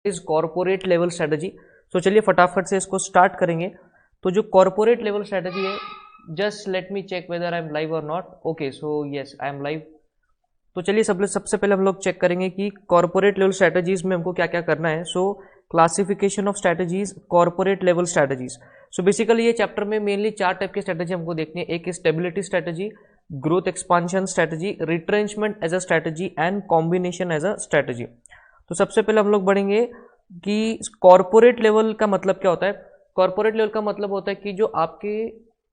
Is corporate level strategy. So चलिए फटाफट से इसको स्टार्ट करेंगे। तो जो कॉर्पोरेट लेवल स्ट्रेटजी है, just let me check whether I am live और not. Okay, so yes I am live. तो चलिए सबसे पहले हम लोग चेक करेंगे कि कॉर्पोरेट लेवल स्ट्रेटजीज में हमको क्या क्या करना है। So classification of strategies, corporate level strategies. So basically ये चैप्टर में मेनली 4 टाइप की स्ट्रेटजी हमको देखनी है। एक stability strategy, growth expansion strategy, retrenchment as a strategy and combination as a strategy. तो सबसे पहले हम लोग बढ़ेंगे कि कॉर्पोरेट लेवल का मतलब क्या होता है। कॉर्पोरेट लेवल का मतलब होता है कि जो आपके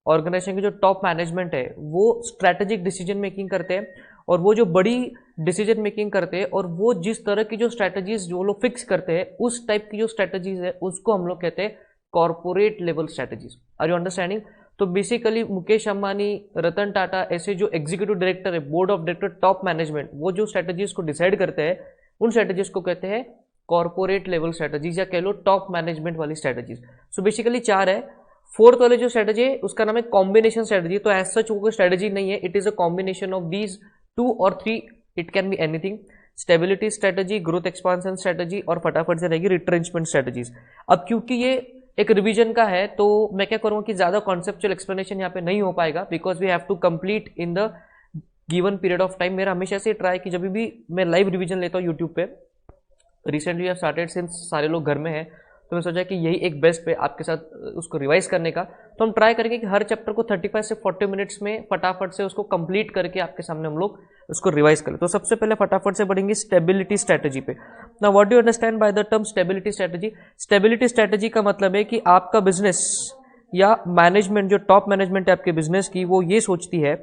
ऑर्गेनाइजेशन के जो टॉप मैनेजमेंट है वो स्ट्रैटेजिक डिसीजन मेकिंग करते हैं, और वो जो बड़ी डिसीजन मेकिंग करते हैं और वो जिस तरह की जो स्ट्रैटेजीज जो लोग फिक्स करते हैं उस टाइप की जो स्ट्रैटेजीज है उसको हम लोग कहते हैं corporate level strategies. Are you understanding? तो बेसिकली मुकेश अंबानी, रतन टाटा ऐसे जो एग्जीक्यूटिव डायरेक्टर है, board of director, top management, वो जो स्ट्रैटेजीज को डिसाइड करते हैं उन स्ट्रैटेजीज को कहते हैं कॉर्पोरेट लेवल स्ट्रैटेजीज, या कह लो टॉप मैनेजमेंट वाली स्ट्रैटेजीज। सो बेसिकली 4 है। फोर्थ वाले जो स्ट्रैटेजी है उसका नाम है कॉम्बिनेशन स्ट्रैटेजी। तो एज सच वो कोई स्ट्रैटेजी नहीं है, it is a combination of these 2 और 3, it can be anything. Stability strategy, growth expansion strategy, और फटाफट से रहेगी रिट्रेंचमेंट स्ट्रैटेजीज। अब क्योंकि ये एक रिवीजन का है तो मैं क्या करूंगा कि ज्यादा कॉन्सेप्चुअल एक्सप्लेनेशन यहाँ पे नहीं हो पाएगा, because we have to complete in the given period of time. मेरा हमेशा से ट्राई कि जब भी मैं लाइव रिवीजन लेता हूँ यूट्यूब पे, रिसेंटली आई स्टार्टेड सिंस सारे लोग घर में हैं, तो मैं सोचा कि यही एक बेस्ट पे आपके साथ उसको रिवाइज करने का। तो हम ट्राई करेंगे कि हर चैप्टर को 35 से 40 मिनट्स में फटाफट से उसको कंप्लीट करके आपके सामने हम लोग उसको रिवाइज करें। तो सबसे पहले फटाफट से बढ़ेंगे स्टेबिलिटी स्ट्रैटेजी पे। Now what do you understand by the term stability strategy? Stability strategy का मतलब है कि आपका बिजनेस या मैनेजमेंट, जो टॉप मैनेजमेंट है आपके बिजनेस की, वो ये सोचती है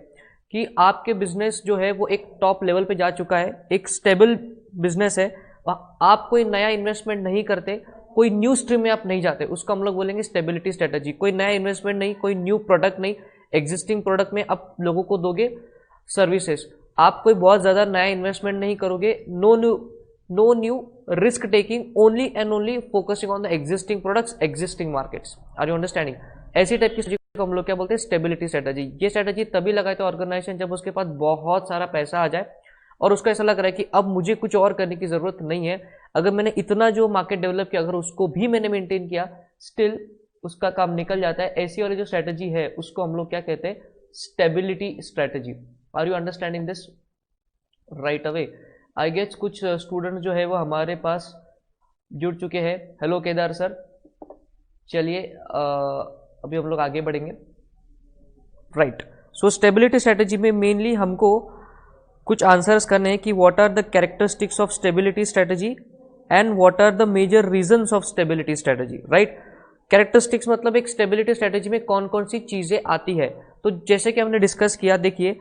कि आपके बिजनेस जो है वो एक टॉप लेवल पे जा चुका है, एक स्टेबल बिजनेस है, आप कोई नया इन्वेस्टमेंट नहीं करते, कोई न्यू स्ट्रीम में आप नहीं जाते, उसको हम लोग बोलेंगे स्टेबिलिटी स्ट्रेटजी। कोई नया इन्वेस्टमेंट नहीं, कोई न्यू प्रोडक्ट नहीं, एग्जिस्टिंग प्रोडक्ट में आप लोगों को दोगे सर्विसेज। आप कोई बहुत ज्यादा नया इन्वेस्टमेंट नहीं करोगे, no new risk taking, only and only focusing on the existing products, existing markets. Are you understanding? ऐसी टाइप की स्ट्रेटजी को हम लोग क्या बोलते हैं? Stability strategy. ये स्ट्रेटजी तभी लगाए तो ऑर्गेनाइजेशन जब उसके पास बहुत सारा पैसा आ जाए और उसको ऐसा लग रहा है कि अब मुझे कुछ और करने की जरूरत नहीं है, अगर मैंने इतना जो मार्केट डेवलप किया अगर उसको भी मैंने मेंटेन किया, स्टिल उसका काम निकल जाता है। ऐसी वाली जो स्ट्रेटजी है उसको हम लोग क्या कहते हैं? Stability strategy. Are you understanding this right away? I guess कुछ स्टूडेंट जो है वो हमारे पास जुड़ चुके हैं। Hello Kedar sir. चलिए अभी हम लोग आगे बढ़ेंगे। राइट, सो स्टेबिलिटी स्ट्रेटजी में मेनली हमको कुछ आंसर्स करने हैं कि what are the characteristics of stability strategy and what are the major reasons of stability strategy. Right, characteristics मतलब एक स्टेबिलिटी स्ट्रेटजी में कौन कौन सी चीजें आती है। तो जैसे कि हमने डिस्कस किया, देखिए,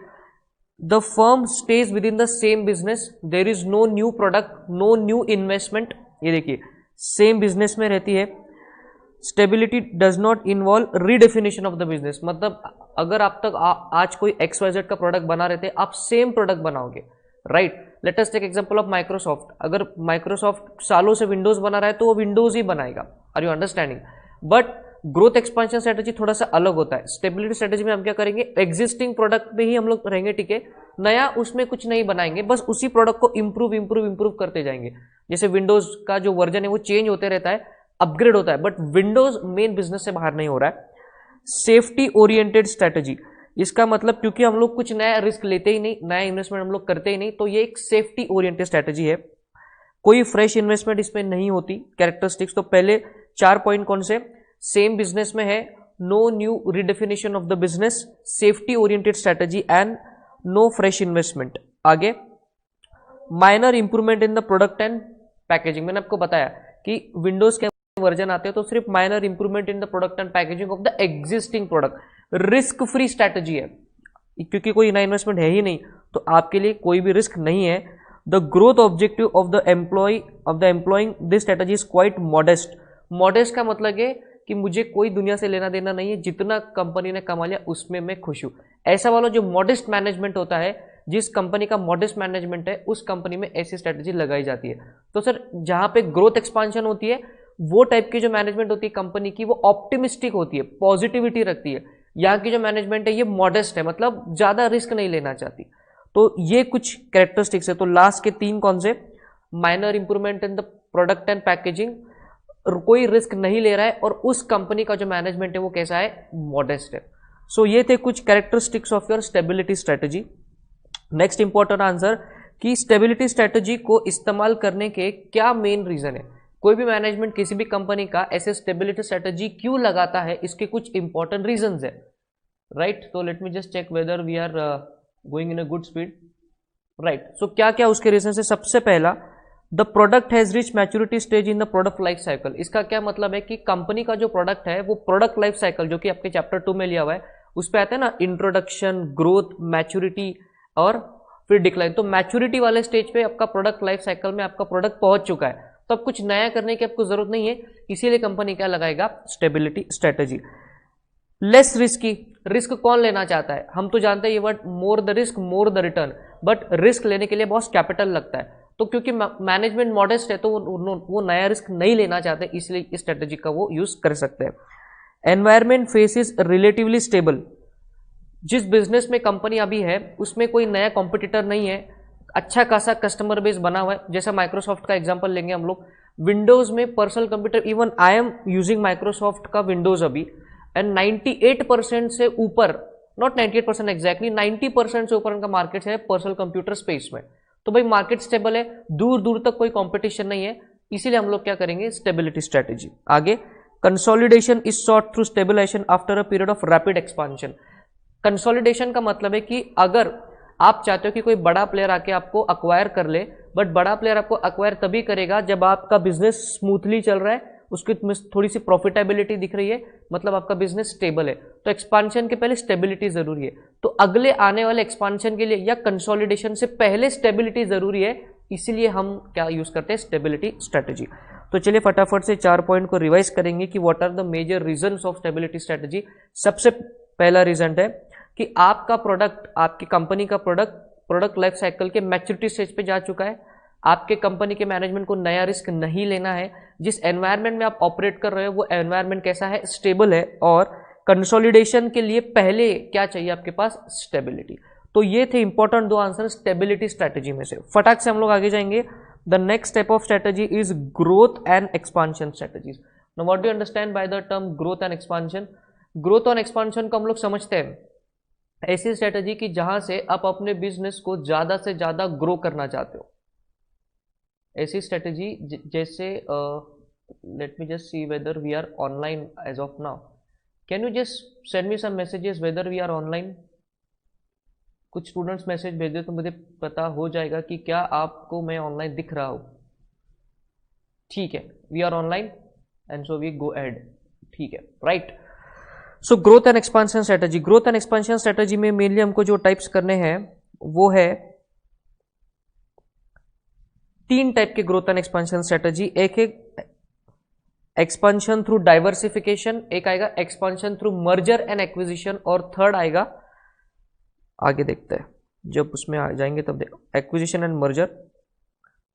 the firm stage within the same business, there is no new product, no new investment. ये देखिए, सेम बिजनेस में रहती है। Stability does not involve redefinition of the business, मतलब अगर आप तक आज कोई XYZ का प्रोडक्ट बना रहे थे, आप सेम प्रोडक्ट बनाओगे। Right, let us take example of Microsoft. अगर माइक्रोसॉफ्ट सालों से विंडोज बना रहा है तो वो विंडोज ही बनाएगा। Are you understanding? But growth expansion strategy थोड़ा सा अलग होता है। स्टेबिलिटी स्ट्रेटजी में हम क्या करेंगे? एग्जिस्टिंग प्रोडक्ट में ही हम लोग रहेंगे, ठीक है, नया उसमें कुछ नहीं बनाएंगे, बस उसी प्रोडक्ट को इंप्रूव करते जाएंगे। जैसे विंडोज का जो वर्जन है वो चेंज होते रहता है, अपग्रेड होता है, बट विंडोज मेन बिजनेस से बाहर नहीं हो रहा है। सेफ्टी ओरिएंटेड स्ट्रेटजी, इसका मतलब क्योंकि हम लोग कुछ नया रिस्क लेते ही नहीं, नया इन्वेस्टमेंट हम लोग करते ही नहीं, तो ये एक सेफ्टी ओरिएंटेड स्ट्रेटजी है। कोई फ्रेश इन्वेस्टमेंट इसमें नहीं होती। कैरेक्टरिस्टिक्स तो पहले 4 पॉइंट कौन से? सेम बिजनेस में है, no new redefinition of the business, safety oriented strategy and no fresh investment. आगे, minor improvement in the product and packaging. मैंने आपको बताया कि विंडोज के वर्जन आते हैं तो सिर्फ minor improvement in the product and packaging of the existing product. Risk free strategy है, क्योंकि कोई नया इन्वेस्टमेंट है ही नहीं तो आपके लिए कोई भी रिस्क नहीं है। The growth objective of the employing this strategy is quite modest. Modest का मतलब है कि मुझे कोई दुनिया से लेना देना नहीं है, जितना कंपनी ने कमा लिया उसमें मैं खुश हूं। ऐसा वाला जो मॉडेस्ट मैनेजमेंट होता है, जिस कंपनी का मॉडेस्ट मैनेजमेंट है उस कंपनी में ऐसी स्ट्रैटेजी लगाई जाती है। तो सर जहां पे ग्रोथ एक्सपांशन होती है वो टाइप की जो मैनेजमेंट होती है कंपनी की, वो ऑप्टिमिस्टिक होती है, पॉजिटिविटी रखती है। यहाँ की जो मैनेजमेंट है ये मॉडेस्ट है, मतलब ज्यादा रिस्क नहीं लेना चाहती। तो ये कुछ कैरेक्टरिस्टिक्स है। तो लास्ट के 3 कौन से? Minor improvement in the product and packaging, कोई रिस्क नहीं ले रहा है, और उस कंपनी का जो मैनेजमेंट है वो कैसा है, मॉडेस्ट है। सो ये थे कुछ characteristics of your stability strategy. Next important answer कि स्टेबिलिटी स्ट्रेटजी को इस्तेमाल करने के क्या मेन रीजन है। कोई भी मैनेजमेंट किसी भी कंपनी का ऐसे स्टेबिलिटी स्ट्रेटजी क्यों लगाता है, इसके कुछ इंपॉर्टेंट रीजंस है, राइट। तो let me just check whether we are going in a good speed, right. So क्या क्या उसके रीजन है। सबसे पहला, the product has reach maturity stage in the product life cycle. इसका क्या मतलब है कि कंपनी का जो प्रोडक्ट है वो प्रोडक्ट लाइफ साइकिल, जो कि आपके चैप्टर 2 में लिया हुआ है, उस पर आता है ना, इंट्रोडक्शन, ग्रोथ, मैच्योरिटी और फिर डिक्लाइन। तो मैच्योरिटी वाले स्टेज पे आपका प्रोडक्ट लाइफ साइकिल में आपका प्रोडक्ट पहुंच चुका है, तो अब कुछ नया करने की आपको जरूरत नहीं है, इसीलिए कंपनी क्या लगाएगा, stability strategy. Less risky, risk कौन लेना चाहता है, हम तो जानते हैं ये word, more the risk more the return, but risk लेने के लिए बहुत कैपिटल लगता है, तो क्योंकि मैनेजमेंट मॉडेस्ट है तो वो नया रिस्क नहीं लेना चाहते, इसलिए इस स्ट्रेटजी का वो यूज कर सकते हैं। Environment face is relatively stable, जिस बिजनेस में कंपनी अभी है उसमें कोई नया कॉम्पिटिटर नहीं है, अच्छा खासा कस्टमर बेस बना हुआ है। जैसा माइक्रोसॉफ्ट का एग्जांपल लेंगे हम लोग, विंडोज में personal computer, even I am using Microsoft का विंडोज अभी, एंड 98% से ऊपर, नॉट 98% एग्जैक्टली, 90% से ऊपर उनका मार्केट है पर्सनल कंप्यूटर स्पेस में। तो भाई मार्केट स्टेबल है, दूर दूर तक कोई कंपटीशन नहीं है, इसीलिए हम लोग क्या करेंगे, स्टेबिलिटी स्ट्रेटजी। आगे, consolidation is sought through stabilization after a period of rapid expansion. Consolidation का मतलब है कि अगर आप चाहते हो कि कोई बड़ा प्लेयर आके आपको अक्वायर कर ले, बट बड़ा प्लेयर आपको अक्वायर तभी करेगा जब आपका बिजनेस स्मूथली चल रहा है, उसकी थोड़ी सी प्रॉफिटेबिलिटी दिख रही है, मतलब आपका बिजनेस स्टेबल है। तो एक्सपांशन के पहले स्टेबिलिटी जरूरी है, तो अगले आने वाले एक्सपांशन के लिए या कंसोलिडेशन से पहले स्टेबिलिटी जरूरी है, इसीलिए हम क्या यूज करते हैं, स्टेबिलिटी स्ट्रेटजी। तो चलिए फटाफट से 4 पॉइंट को रिवाइज करेंगे कि what are the major reasons of stability strategy. सबसे पहला रीजन है कि आपका प्रोडक्ट, आपकी कंपनी का प्रोडक्ट लाइफ साइकिल के मैच्योरिटी स्टेज पे जा चुका है, आपके कंपनी के मैनेजमेंट को नया रिस्क नहीं लेना है, जिस एनवायरनमेंट में आप ऑपरेट कर रहे हो वो एनवायरनमेंट कैसा है, स्टेबल है, और कंसोलिडेशन के लिए पहले क्या चाहिए आपके पास, स्टेबिलिटी। तो ये थे इंपॉर्टेंट 2 आंसर स्टेबिलिटी स्ट्रेटजी में से। फटाक से हम लोग आगे जाएंगे। The next step of strategy is growth and expansion strategies. Now what do you understand by the term growth and expansion. Growth और एक्सपांशन को हम लोग समझते हैं ऐसी स्ट्रेटजी की जहां से आप अपने बिजनेस को ज्यादा से ज्यादा ग्रो करना चाहते हो। ऐसी स्ट्रेटजी जैसे let me just see whether we are online as of now. Can you just send me some messages whether we are online. कुछ स्टूडेंट्स मैसेज भेज दे तो मुझे पता हो जाएगा कि क्या आपको मैं ऑनलाइन दिख रहा हूं। ठीक है, we are online and so we go ahead. ठीक है, right. So growth and expansion strategy. Growth and expansion strategy में मेनली हमको जो टाइप्स करने हैं वो है 3 टाइप के ग्रोथ एंड एक्सपांशन स्ट्रेटजी। एक है एक्सपांशन थ्रू डाइवर्सिफिकेशन, एक आएगा expansion through merger and acquisition, और थर्ड आएगा, आगे देखते हैं जब उसमें आ जाएंगे तब देखो, acquisition and merger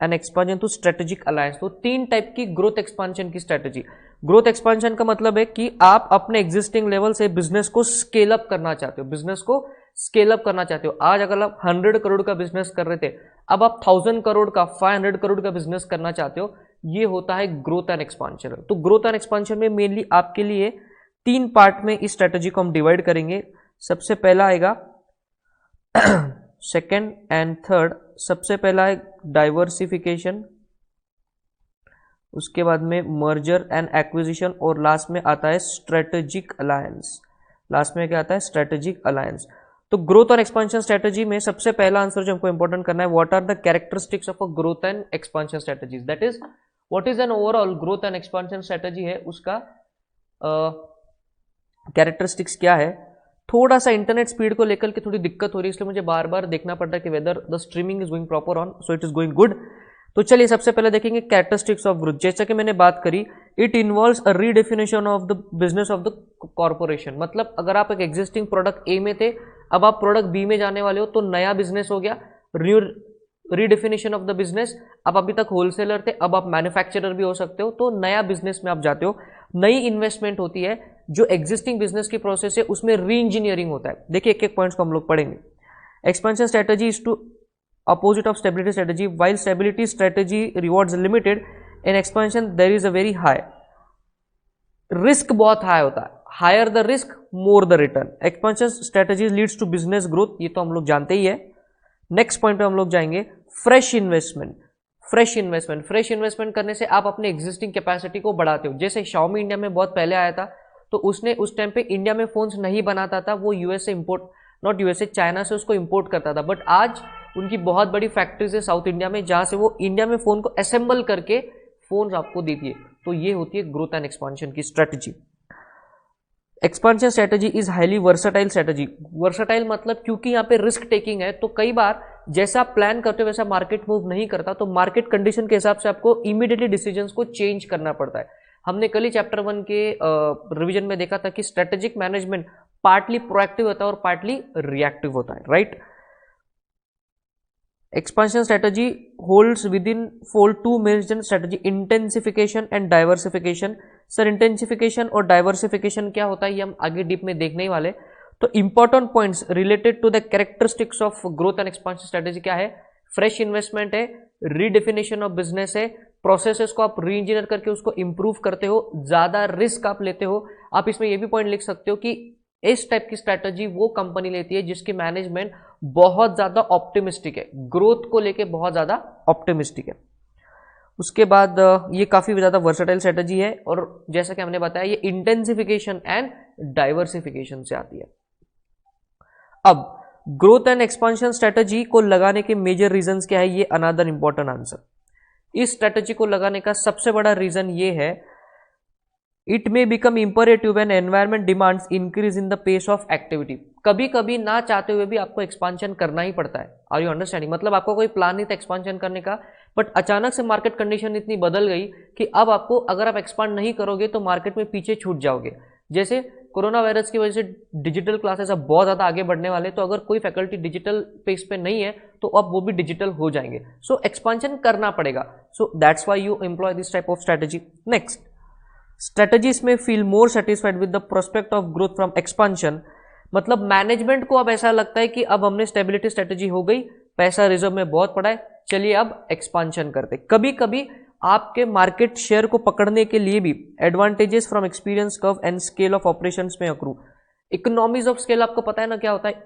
and expansion to strategic alliance. तो 3 टाइप की ग्रोथ एक्सपांशन की स्ट्रेटजी। ग्रोथ एक्सपांशन का मतलब है कि आप अपने एग्जिस्टिंग लेवल से बिजनेस को स्केल अप करना चाहते हो, बिजनेस को स्केल अप करना चाहते हो। आज अगर आप 100 करोड़ का बिजनेस कर रहे थे, अब आप 1000 करोड़ का, 500 करोड़ का बिजनेस करना चाहते हो, ये होता है ग्रोथ एंड एक्सपांशन। तो ग्रोथ एंड एक्सपांशन में मेनली आपके लिए 3 पार्ट में इस स्ट्रेटजी को हम डिवाइड करेंगे। सबसे पहला आएगा सेकेंड एंड थर्ड। सबसे पहला है डाइवर्सिफिकेशन, उसके बाद में मर्जर एंड एक्विजिशन, और लास्ट में आता है स्ट्रेटेजिक अलायंस। लास्ट में क्या आता है, स्ट्रेटेजिक अलायंस। तो ग्रोथ और एक्सपांशन स्ट्रेटजी में सबसे पहला आंसर जो हमको इंपॉर्टेंट करना है, what are the characteristics of a growth and expansion strategies. That is what is an overall growth and expansion strategy है, उसका कैरेक्टरिस्टिक्स क्या है। थोड़ा सा इंटरनेट स्पीड को लेकर के थोड़ी दिक्कत हो रही है, इसलिए मुझे बार बार देखना पड़ता है कि whether the streaming is going proper on, so it is going good. तो चलिए सबसे पहले देखेंगे कैरेक्टरिस्टिक्स ऑफ ग्रोथ। जैसा कि मैंने बात करी, it involves a redefinition of the business of the corporation. मतलब अगर आप एक एग्जिस्टिंग प्रोडक्ट ए में थे, अब आप प्रोडक्ट बी में जाने वाले हो, तो नया बिजनेस हो गया, रीडेफिनेशन ऑफ द बिजनेस। आप अभी तक होलसेलर थे, अब आप मैन्युफैक्चरर भी हो सकते हो, तो नया बिजनेस में आप जाते हो। नई इन्वेस्टमेंट होती है, जो एग्जिस्टिंग बिजनेस की प्रोसेस है उसमें री इंजीनियरिंग होता है। देखिए एक एक पॉइंट्स को हम लोग पढ़ेंगे। Expansion strategy is to opposite of stability strategy. While stability strategy rewards limited in expansion there is a very high risk, बहुत हाई होता है, higher the risk more the return. Expansion strategy leads to business growth, ये तो हम लोग जानते ही है। Next point पे हम लोग जाएंगे, फ्रेश इन्वेस्टमेंट। फ्रेश इन्वेस्टमेंट करने से आप अपने एग्जिस्टिंग कैपेसिटी को बढ़ाते हो। जैसे Xiaomi इंडिया में बहुत पहले आया था, तो उसने उस टाइम पे इंडिया में फोन्स नहीं बनाता था, वो USA import, not USA, China से उसको इंपोर्ट करता था। बट आज उनकी बहुत बड़ी फैक्ट्रीज है साउथ इंडिया में, जहां से वो इंडिया में फोन को असेंबल करके फोन आपको देती है। तो ये होती है ग्रोथ एंड एक्सपांशन की strategy. Expansion strategy is highly versatile strategy. Versatile मतलब क्योंकि यहाँ पे रिस्क टेकिंग है, तो कई बार जैसा आप प्लान करते हो वैसा मार्केट मूव नहीं करता, तो मार्केट कंडीशन के हिसाब से आपको इमीडिएटली डिसीजंस को चेंज करना पड़ता है। हमने कल ही चैप्टर 1 के रिवीजन में देखा था कि स्ट्रेटेजिक मैनेजमेंट पार्टली प्रोएक्टिव होता है और पार्टली रिएक्टिव होता है, right. Expansion strategy holds within fall two major strategy, intensification and diversification. Sir intensification और डाइवर्सिफिकेशन क्या होता है, ये हम आगे डीप में देखने ही वाले। तो important points related to the characteristics of growth and expansion strategy क्या है, फ्रेश इन्वेस्टमेंट है, रीडेफिनेशन ऑफ बिजनेस है, प्रोसेसेस को आप री इंजीनियर करके उसको इंप्रूव करते हो, ज्यादा रिस्क आप लेते हो। आप इसमें ये भी पॉइंट लिख सकते हो कि इस टाइप की स्ट्रैटेजी वो कंपनी लेती है जिसकी मैनेजमेंट बहुत ज्यादा ऑप्टिमिस्टिक है, ग्रोथ को लेके बहुत ज्यादा ऑप्टिमिस्टिक है। उसके बाद ये काफी ज्यादा वर्सेटाइल स्ट्रेटेजी है, और जैसा कि हमने बताया ये इंटेंसिफिकेशन एंड डाइवर्सिफिकेशन से आती है। अब ग्रोथ एंड एक्सपांशन स्ट्रेटेजी को लगाने के मेजर रीजंस क्या है, ये अनदर इंपॉर्टेंट आंसर। इस स्ट्रेटेजी को लगाने का सबसे बड़ा रीजन ये है, it may become imperative when environment demands increase in the pace of activity. कभी कभी ना चाहते हुए भी आपको एक्सपांशन करना ही पड़ता है। Are you understanding? मतलब आपको कोई प्लान नहीं था एक्सपांशन करने का, बट अचानक से मार्केट कंडीशन इतनी बदल गई कि अब आपको, अगर आप एक्सपांड नहीं करोगे तो मार्केट में पीछे छूट जाओगे। जैसे कोरोना वायरस की वजह से डिजिटल क्लासेस अब बहुत ज्यादा आगे बढ़ने वाले, तो अगर कोई फैकल्टी डिजिटल पेस पे नहीं है तो अब वो भी डिजिटल हो जाएंगे। सो एक्सपांशन करना पड़ेगा। So that's why you employ this type of strategy. Next, strategies में feel more satisfied with the prospect of growth from expansion. मतलब मैनेजमेंट को अब ऐसा लगता है कि अब हमने स्टेबिलिटी स्ट्रेटेजी हो गई, पैसा रिजर्व में बहुत पड़ा है, चलिए अब एक्सपांशन करते। कभी कभी आपके मार्केट शेयर को पकड़ने के लिए भी advantages from experience curve and scale of operations में अक्रू। इकोनॉमीज ऑफ स्केल आपको पता है ना क्या होता है?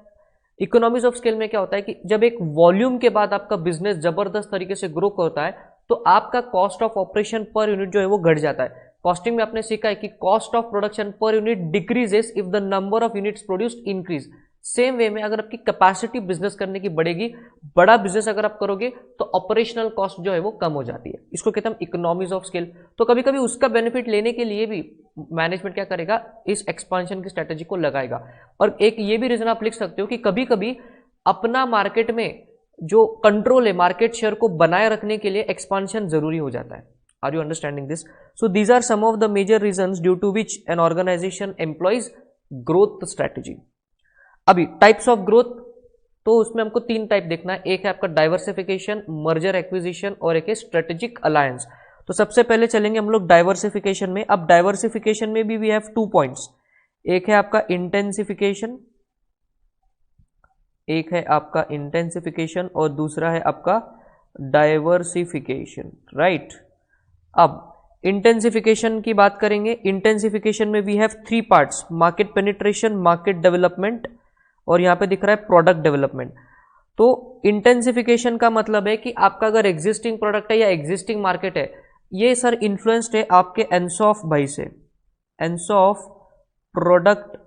इकोनॉमीज ऑफ स्केल में क्या होता है कि जब एक वॉल्यूम के बाद आपका बिजनेस जबरदस्त तरीके से ग्रो करता है, तो आपका cost of operation per unit जो है वो घट जाता है। कॉस्टिंग में आपने सीखा है कि cost of production per unit decreases if the number of units produced increase. Same way में अगर आपकी कैपेसिटी बिजनेस करने की बढ़ेगी, बड़ा बिजनेस अगर आप करोगे तो ऑपरेशनल कॉस्ट जो है वो कम हो जाती है। इसको कहते हैं हम इकोनॉमीज ऑफ स्केल। तो कभी कभी उसका बेनिफिट लेने के लिए भी मैनेजमेंट क्या करेगा, इस एक्सपांशन की स्ट्रेटेजी को लगाएगा। और एक ये भी रीजन आप लिख सकते हो कि कभी कभी अपना मार्केट में जो कंट्रोल है, मार्केट शेयर को बनाए रखने के लिए एक्सपांशन जरूरी हो जाता है। Are you understanding this? So these are some of the major reasons due to which an organization employs growth strategy. अभी टाइप्स ऑफ ग्रोथ, तो उसमें हमको 3 टाइप देखना है। एक है आपका डाइवर्सिफिकेशन, मर्जर एक्विजिशन, और एक है स्ट्रेटेजिक अलायंस। तो सबसे पहले चलेंगे हम लोग डाइवर्सिफिकेशन में। अब डाइवर्सिफिकेशन में भी वी हैव 2 पॉइंट्स। एक है आपका इंटेंसिफिकेशन, एक है आपका इंटेंसिफिकेशन और दूसरा है आपका डाइवर्सिफिकेशन, राइट। अब इंटेंसिफिकेशन की बात करेंगे। इंटेंसिफिकेशन में we have 3 parts, market penetration, market development, और यहां पे दिख रहा है प्रोडक्ट डेवलपमेंट। तो इंटेंसिफिकेशन का मतलब है कि आपका अगर एग्जिस्टिंग प्रोडक्ट है या एग्जिस्टिंग मार्केट है, ये सर इन्फ्लुएंस्ड है आपके एनसॉफ भाई से, Ansoff product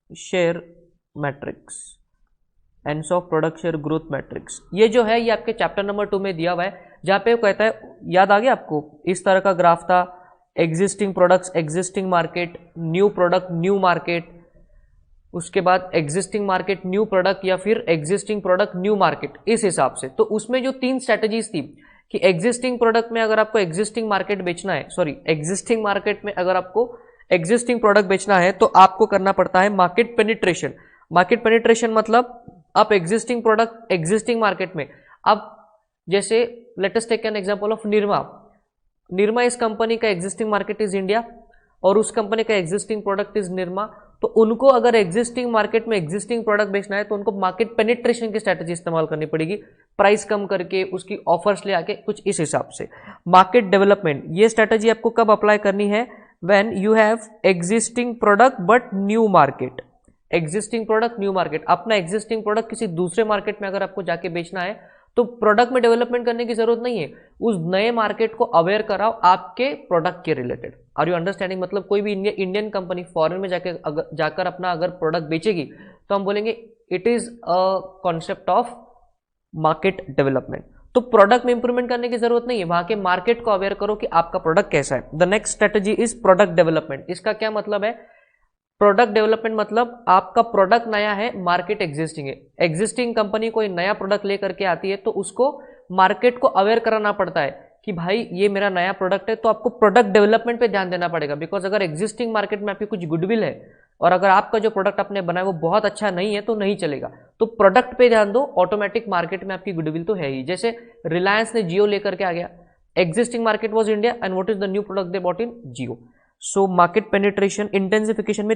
share matrix, Ansoff product share growth matrix. ये जो है ये आपके चैप्टर नंबर 2 में दिया हुआ है, जहां पे वो कहता है, याद आ गया आपको, इस तरह का ग्राफ था, existing products, existing market, new product, new market, उसके बाद एग्जिस्टिंग मार्केट, न्यू प्रोडक्ट, या फिर एग्जिस्टिंग प्रोडक्ट, न्यू मार्केट, इस हिसाब से। तो उसमें जो 3 स्ट्रेटेजीज थी कि एग्जिस्टिंग प्रोडक्ट में अगर आपको एग्जिस्टिंग मार्केट बेचना है, सॉरी एग्जिस्टिंग मार्केट में अगर आपको एग्जिस्टिंग प्रोडक्ट बेचना है तो आपको करना पड़ता है मार्केट पेनिट्रेशन। मार्केट पेनिट्रेशन मतलब आप एग्जिस्टिंग प्रोडक्ट एग्जिस्टिंग मार्केट में, अब जैसे let us take an example of Nirma. Nirma इस कंपनी का एग्जिस्टिंग मार्केट इज इंडिया और उस कंपनी का एग्जिस्टिंग प्रोडक्ट इज निरमा। तो उनको अगर एग्जिस्टिंग मार्केट में एग्जिस्टिंग प्रोडक्ट बेचना है तो उनको मार्केट पेनिट्रेशन की स्ट्रैटेजी इस्तेमाल करनी पड़ेगी, प्राइस कम करके, उसकी ऑफर्स ले आके, कुछ इस हिसाब से। मार्केट डेवलपमेंट, ये स्ट्रैटेजी आपको कब अप्लाई करनी है? When you have existing product but new market. Existing product new market, अपना एग्जिस्टिंग प्रोडक्ट किसी दूसरे मार्केट में अगर आपको जाके बेचना है तो प्रोडक्ट में डेवलपमेंट करने की जरूरत नहीं है, उस नए मार्केट को अवेयर कराओ आपके प्रोडक्ट के रिलेटेड। Are you understanding? मतलब कोई भी इंडियन कंपनी फॉरेन में जाकर अपना अगर प्रोडक्ट बेचेगी तो हम बोलेंगे it is a concept of market development. तो प्रोडक्ट में इंप्रूवमेंट करने की जरूरत नहीं है, वहां के मार्केट को अवेयर करो कि आपका प्रोडक्ट कैसा है। The next strategy is product development. इसका क्या मतलब है? प्रोडक्ट डेवलपमेंट मतलब आपका प्रोडक्ट नया है, मार्केट एग्जिस्टिंग है। एग्जिस्टिंग कंपनी कोई नया प्रोडक्ट लेकर के आती है तो उसको मार्केट को अवेयर कराना पड़ता है कि भाई ये मेरा नया प्रोडक्ट है, तो आपको प्रोडक्ट डेवलपमेंट पे ध्यान देना पड़ेगा। बिकॉज अगर एग्जिस्टिंग मार्केट में आपकी कुछ गुडविल है और अगर आपका जो प्रोडक्ट आपने बनाया वो बहुत अच्छा नहीं है तो नहीं चलेगा। तो प्रोडक्ट पे ध्यान दो, ऑटोमेटिक मार्केट में आपकी गुडविल तो है ही। जैसे रिलायंस ने जियो लेकर के आ गया, existing market was India and what is the new product they bought in? Jio. So market penetration, intensification में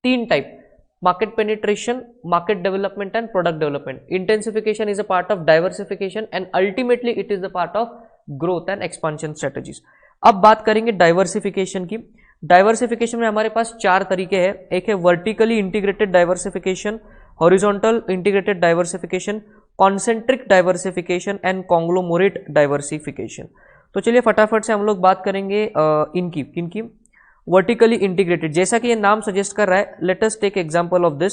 तीन type, market penetration, market development and product development. Intensification is a part of diversification and ultimately it is the part of growth and expansion strategies. अब बात करेंगे diversification की। Diversification में हमारे पास चार तरीके हैं। एक है vertically integrated diversification, horizontal integrated diversification, concentric diversification and conglomerate diversification. तो चलिए फटाफट से हम लोग बात करेंगे इनकी। वर्टिकली इंटीग्रेटेड, जैसा कि ये नाम सजेस्ट कर रहा है, let us take example of this.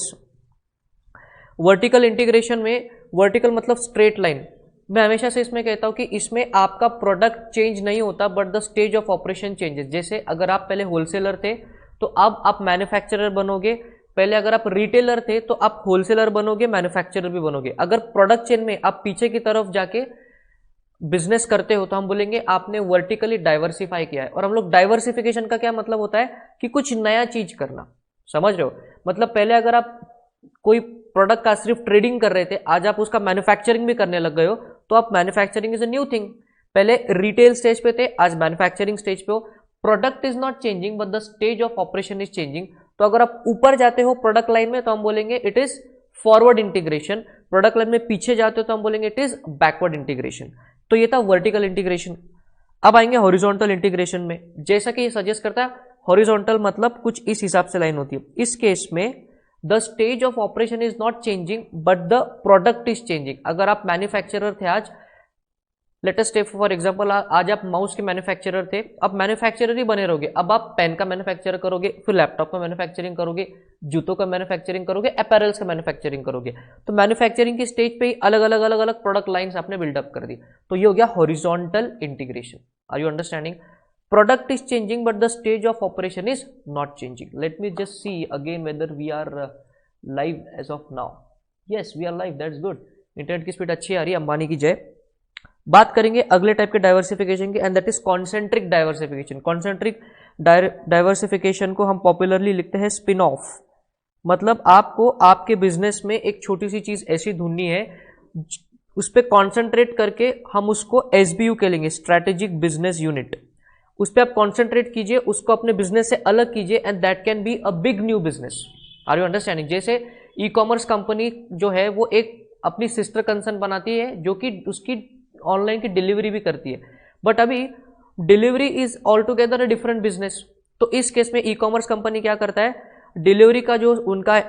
Vertical integration में, वर्टिकल मतलब स्ट्रेट लाइन। मैं हमेशा से इसमें कहता हूं कि इसमें आपका प्रोडक्ट चेंज नहीं होता but the stage of operation changes. जैसे अगर आप पहले होलसेलर थे तो अब आप मैन्युफैक्चरर बनोगे, पहले अगर आप रिटेलर थे तो आप होलसेलर बनोगे, मैन्युफैक्चरर भी बनोगे। अगर प्रोडक्ट चेन में आप पीछे की तरफ जाके बिजनेस करते हो तो हम बोलेंगे आपने वर्टिकली डाइवर्सिफाई किया है। और हम लोग डाइवर्सिफिकेशन का क्या मतलब होता है कि कुछ नया चीज करना, समझ रहे हो? मतलब पहले अगर आप कोई प्रोडक्ट का सिर्फ ट्रेडिंग कर रहे थे, आज आप उसका मैन्युफैक्चरिंग भी करने लग गए हो, तो आप manufacturing is a new thing. पहले रिटेल स्टेज पे थे, आज मैन्युफैक्चरिंग स्टेज पे हो। Product is not changing but the stage of operation is changing. तो अगर आप ऊपर जाते हो प्रोडक्ट लाइन में तो हम बोलेंगे it is forward integration, product line में पीछे जाते हो तो हम बोलेंगे इट इज बैकवर्ड इंटीग्रेशन। तो ये था वर्टिकल इंटीग्रेशन। अब आएंगे हॉरिजॉन्टल इंटीग्रेशन में। जैसा कि ये सजेस्ट करता है, हॉरिजॉन्टल मतलब कुछ इस हिसाब से लाइन होती है। इस केस में the stage of operation is not changing but the product is changing. अगर आप मैन्युफैक्चरर थे आज, let us take for example, आज आप माउस के मैन्युफैक्चरर थे, अब मैन्युफैक्चरर ही बने रहोगे। अब आप पेन का मैन्युफैक्चर करोगे, फिर लैपटॉप का मैन्युफैक्चरिंग करोगे, जूतों का मैन्युफैक्चरिंग करोगे, अपैरल्स का मैन्युफैक्चरिंग करोगे। तो मैन्युफैक्चरिंग की स्टेज पे ही अलग अलग प्रोडक्ट लाइंस आपने बिल्डअप कर दी। तो ये हो गया horizontal integration. Are you understanding? Product is changing but the stage of operation is not changing. Let me just see again whether we are live as of now. Yes, we are live. That's good. Internet की speed अच्छी आ रही है, अंबानी की जय। बात करेंगे अगले type के डाइवर्सिफिकेशन की and that is concentric diversification. Concentric diversification को हम पॉपुलरली लिखते हैं स्पिन ऑफ। मतलब आपको आपके बिजनेस में एक छोटी सी चीज ऐसी ढूंढनी है, उस पर कॉन्सेंट्रेट करके हम उसको SBU कहेंगे, स्ट्रैटेजिक बिजनेस यूनिट। उस पर आप कॉन्सेंट्रेट कीजिए, उसको अपने बिजनेस से अलग कीजिए and that can be a big new business. Are you understanding? जैसे ई कॉमर्स कंपनी जो है वो एक अपनी सिस्टर कंसर्न बनाती है जो कि उसकी ऑनलाइन की डिलीवरी भी करती है, बट अभी delivery is all together a different business. तो इस केस में ई कॉमर्स कंपनी क्या करता है, डिलीवरी का जो उनका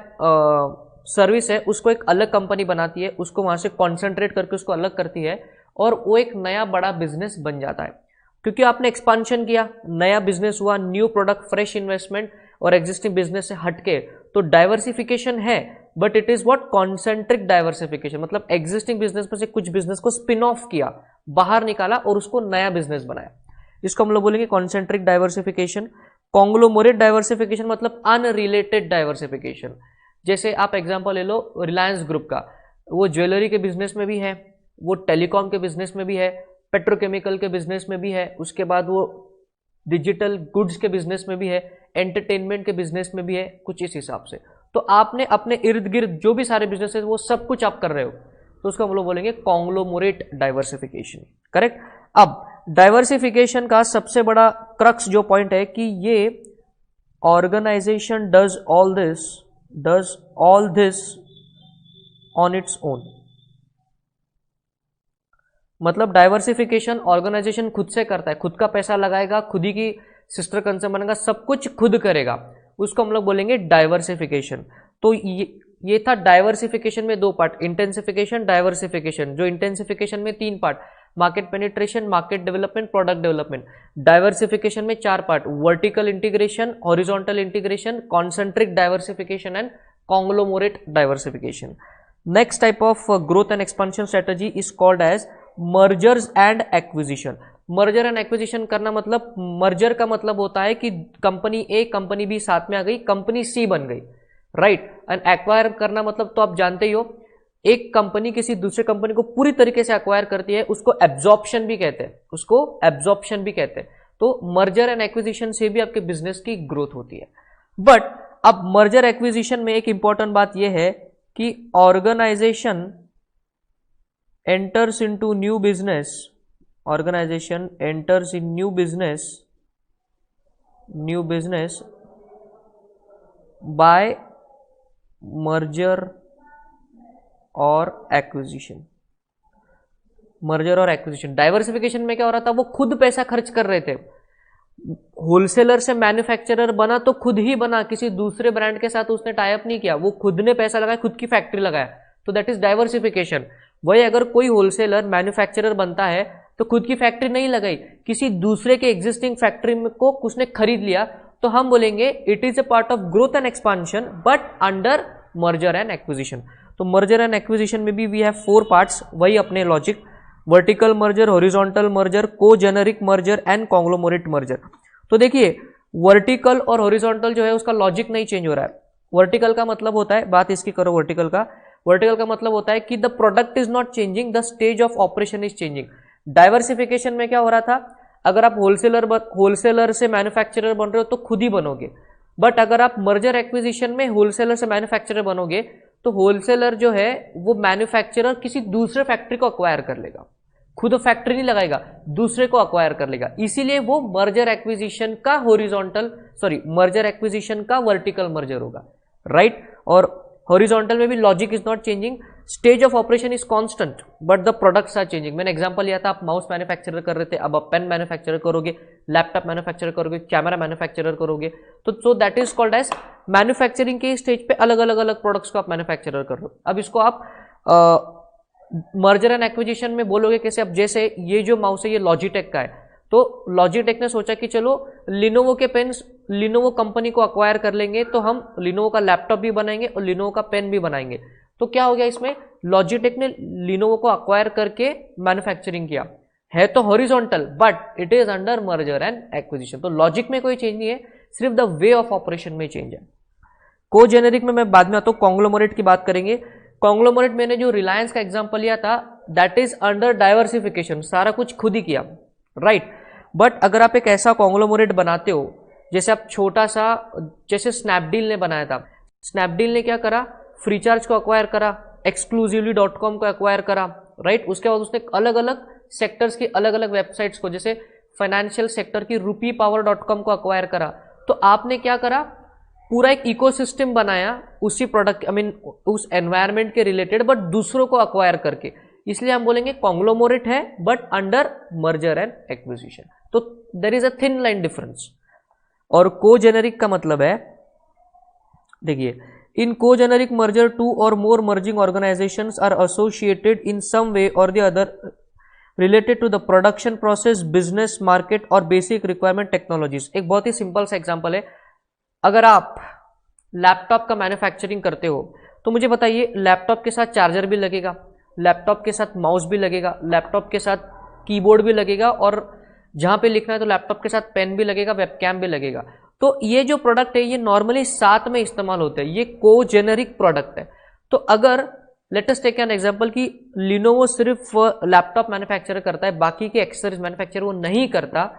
सर्विस है उसको एक अलग कंपनी बनाती है, उसको वहां से कॉन्सेंट्रेट करके उसको अलग करती है और वो एक नया बड़ा बिजनेस बन जाता है। क्योंकि आपने एक्सपांशन किया, नया बिजनेस हुआ, न्यू प्रोडक्ट, फ्रेश इन्वेस्टमेंट और एग्जिस्टिंग बिजनेस से हटके, तो डाइवर्सिफिकेशन है but it is what? Concentric diversification. मतलब एग्जिस्टिंग बिजनेस में से कुछ बिजनेस को स्पिन ऑफ किया, बाहर निकाला और उसको नया बिजनेस बनाया। इसको हम लोग बोलेंगे कॉन्सेंट्रिक डाइवर्सिफिकेशन। कॉन्ग्लोमोरेट डाइवर्सिफिकेशन मतलब अनरिलेटेड डाइवर्सिफिकेशन। जैसे आप एग्जांपल ले लो रिलायंस ग्रुप का, वो ज्वेलरी के बिजनेस में भी है, वो टेलीकॉम के बिजनेस में भी है, पेट्रोकेमिकल के बिजनेस में भी है, उसके बाद वो डिजिटल गुड्स के बिजनेस में भी है, एंटरटेनमेंट के बिजनेस में भी है, कुछ इस हिसाब से। तो आपने अपने इर्द गिर्द जो भी सारे बिजनेस है वो सब कुछ आप कर रहे हो, तो उसको हम लोग बोलेंगे कॉन्ग्लोमोरेट डाइवर्सिफिकेशन। करेक्ट? अब डाइवर्सिफिकेशन का सबसे बड़ा क्रक्स जो पॉइंट है कि ये organisation does all this on its own. मतलब डाइवर्सिफिकेशन ऑर्गेनाइजेशन खुद से करता है, खुद का पैसा लगाएगा, खुद ही की सिस्टर कंसर्न बनेगा, सब कुछ खुद करेगा, उसको हम लोग बोलेंगे डाइवर्सिफिकेशन। तो ये था डाइवर्सिफिकेशन में दो पार्ट, इंटेंसिफिकेशन, डाइवर्सिफिकेशन। जो इंटेंसिफिकेशन में तीन part, market penetration, market development, product development. Diversification में चार part, vertical integration, horizontal integration, concentric diversification and conglomerate diversification. Next type of growth and expansion strategy is called as mergers and acquisition. Merger and acquisition करना मतलब, merger का मतलब होता है कि company ए company B साथ में आ गई, कंपनी सी बन गई, राइट। एंड एक्वायर करना मतलब तो आप जानते ही हो, एक कंपनी किसी दूसरे कंपनी को पूरी तरीके से एक्वायर करती है, उसको एब्जॉर्प्शन भी कहते हैं, उसको एब्जॉर्प्शन भी कहते हैं। तो मर्जर एंड एक्विजिशन से भी आपके बिजनेस की ग्रोथ होती है। बट अब मर्जर एक्विजिशन में एक इंपॉर्टेंट बात यह है कि organisation enters into new business, organization enters in new business by merger और acquisition। मर्जर और एक्विजिशन। डाइवर्सिफिकेशन में क्या हो रहा था, वो खुद पैसा खर्च कर रहे थे, होलसेलर से मैन्युफैक्चरर बना तो खुद ही बना, किसी दूसरे ब्रांड के साथ उसने टाई अप नहीं किया, वो खुद ने पैसा लगाया, खुद की फैक्ट्री लगाया, तो दैट इज डाइवर्सिफिकेशन। वही अगर कोई होलसेलर मैन्युफैक्चरर बनता है तो खुद की फैक्ट्री नहीं लगाई, किसी दूसरे के एग्जिस्टिंग फैक्ट्री को उसने खरीद लिया, तो हम बोलेंगे it is a part of growth and expansion but under merger and acquisition. तो मर्जर एंड एक्विजिशन में भी वी हैव फोर पार्ट्स, वही अपने logic, vertical merger, horizontal merger, को जेनरिक मर्जर एंड कॉन्ग्लोमोरेट मर्जर। तो देखिए वर्टिकल और हॉरिजॉन्टल जो है उसका लॉजिक नहीं चेंज हो रहा है। वर्टिकल का मतलब होता है, बात इसकी करो वर्टिकल का मतलब होता है कि the product is not changing, the stage of operation is changing. Diversification में क्या हो रहा था, अगर आप होलसेलर से मैन्युफैक्चरर बन रहे हो तो खुद ही बनोगे, बट अगर आप मर्जर एक्विजिशन में होलसेलर से मैन्युफैक्चरर बनोगे तो होलसेलर जो है वो मैन्युफैक्चरर किसी दूसरे फैक्ट्री को अक्वायर कर लेगा, खुद फैक्ट्री नहीं लगाएगा, दूसरे को अक्वायर कर लेगा, इसीलिए वो मर्जर एक्विजिशन का वर्टिकल मर्जर होगा, राइट। और हॉरिजॉन्टल में भी logic is not changing, stage of operation is constant but the products are changing. मैंने एग्जांपल लिया था, आप माउस मैन्युफैक्चरर कर रहे थे, अब आप पेन मैन्युफैक्चरर करोगे, लैपटॉप मैन्युफैक्चरर करोगे, कैमरा मैन्युफैक्चरर करोगे, तो so that is called as manufacturing के स्टेज पे अलग अलग प्रोडक्ट्स को आप मैन्युफैक्चरर कर रहे हो। अब इसको आप मर्जर एंड एक्विजिशन में बोलोगे कैसे, अब जैसे ये जो माउस है ये लॉजिटेक का है, तो लॉजिटेक ने सोचा कि चलो लिनोवो के पेन्स लिनोवो कंपनी को अक्वायर कर लेंगे, तो हम लिनोवो का लैपटॉप भी बनाएंगे और लिनोवो का पेन भी बनाएंगे। तो क्या हो गया इसमें, लॉजिटेक ने लिनोवो को अक्वायर करके मैन्युफैक्चरिंग किया, है तो horizontal but it is under merger and acquisition. तो लॉजिक में कोई चेंज नहीं है, सिर्फ द वे ऑफ ऑपरेशन में चेंज है। को जेनेरिक में मैं बाद में आता हूं, कॉन्ग्लोमोरेट की बात करेंगे। कॉन्ग्लोमोरेट मैंने जो रिलायंस का एग्जांपल लिया था, दैट इज अंडर डाइवर्सिफिकेशन, सारा कुछ खुद ही किया, राइट। बट अगर आप एक ऐसा कॉन्ग्लोमोरेट बनाते हो, जैसे आप छोटा सा, जैसे स्नैपडील ने बनाया था, स्नैपडील ने क्या करा, फ्रीचार्ज को अक्वायर करा, exclusively.com को अक्वायर करा, राइट। उसके बाद उसने अलग अलग सेक्टर्स की अलग अलग वेबसाइट्स को, जैसे फाइनेंशियल सेक्टर की rupeepower.com को अक्वायर करा। तो आपने क्या करा, पूरा एक इकोसिस्टम बनाया उसी प्रोडक्ट उस एनवायरमेंट के रिलेटेड, बट दूसरों को अक्वायर करके, इसलिए हम बोलेंगे कॉन्ग्लोमोरेट है but under merger and acquisition. तो there is a thin line difference. और को जेनेरिक का मतलब है, देखिए, इन को जेनेरिक मर्जर टू और more merging organisations are associated in some way और the other related to the production process, business, market और बेसिक रिक्वायरमेंट टेक्नोलॉजीज। एक बहुत ही सिंपल सा एग्जांपल है, अगर आप लैपटॉप का मैन्युफैक्चरिंग करते हो तो मुझे बताइए, लैपटॉप के साथ चार्जर भी लगेगा, लैपटॉप के साथ माउस भी लगेगा, लैपटॉप के साथ कीबोर्ड भी लगेगा, और जहां पे लिखना है तो लैपटॉप के साथ पेन भी लगेगा, वेबकैम भी लगेगा। तो ये जो प्रोडक्ट है ये नॉर्मली साथ में इस्तेमाल होते हैं, ये को जेनेरिक प्रोडक्ट है। तो अगर let us take an example कि लिनोवो सिर्फ लैपटॉप मैन्युफैक्चर करता है, बाकी के एक्सेसरीज मैन्युफैक्चर वो नहीं करता,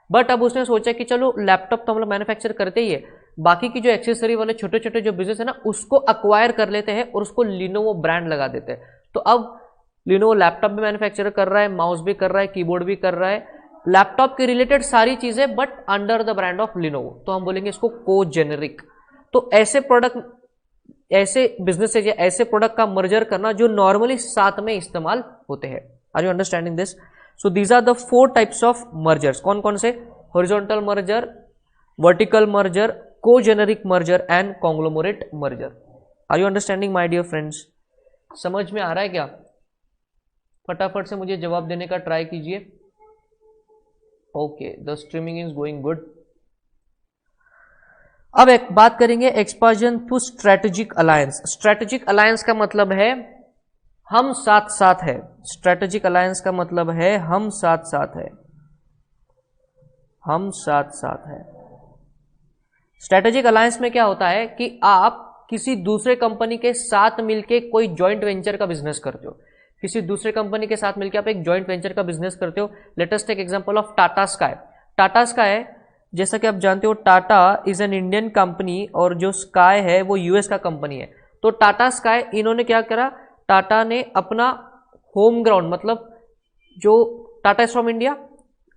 बट अब उसने सोचा कि चलो लैपटॉप तो हम लोग मैन्युफैक्चर करते ही है, बाकी की जो एक्सेसरी वाले छोटे छोटे जो बिजनेस है ना, उसको अक्वायर कर लेते हैं और उसको लिनोवो ब्रांड लगा देते हैं। तो अब लिनोवो लैपटॉप भी मैन्युफैक्चर कर रहा है, माउस भी कर रहा है, कीबोर्ड भी कर रहा है, लैपटॉप के रिलेटेड सारी चीजें but under the brand of Lenovo, तो हम बोलेंगे इसको को जेनेरिक। तो ऐसे प्रोडक्ट, ऐसे बिजनेसेज या ऐसे प्रोडक्ट का मर्जर करना जो नॉर्मली साथ में इस्तेमाल होते हैं। Are you understanding this? So these are the 4 types of mergers. कौन कौन से? Horizontal merger, vertical merger, congeneric merger and conglomerate merger. Are you understanding my dear friends? समझ में आ रहा है क्या? फटाफट से मुझे जवाब देने का ट्राई कीजिए। Okay, the streaming is going good. अब एक बात करेंगे expansion through strategic alliance. Strategic alliance का मतलब है हम साथ साथ है। स्ट्रेटेजिक अलायंस का मतलब है हम साथ साथ है, हम साथ साथ है। स्ट्रेटेजिक अलायंस में क्या होता है कि आप किसी दूसरे कंपनी के साथ मिलके कोई जॉइंट वेंचर का बिजनेस करते हो। किसी दूसरे कंपनी के साथ मिलकर आप एक जॉइंट वेंचर का बिजनेस करते हो। Let us take example of Tata Sky. Tata Sky, जैसा कि आप जानते हो, Tata is an Indian company और जो स्काई है वो यूएस का कंपनी है। तो टाटा स्काई, इन्होंने क्या करा, टाटा ने अपना होम ग्राउंड, मतलब जो टाटा इज फ्रॉम इंडिया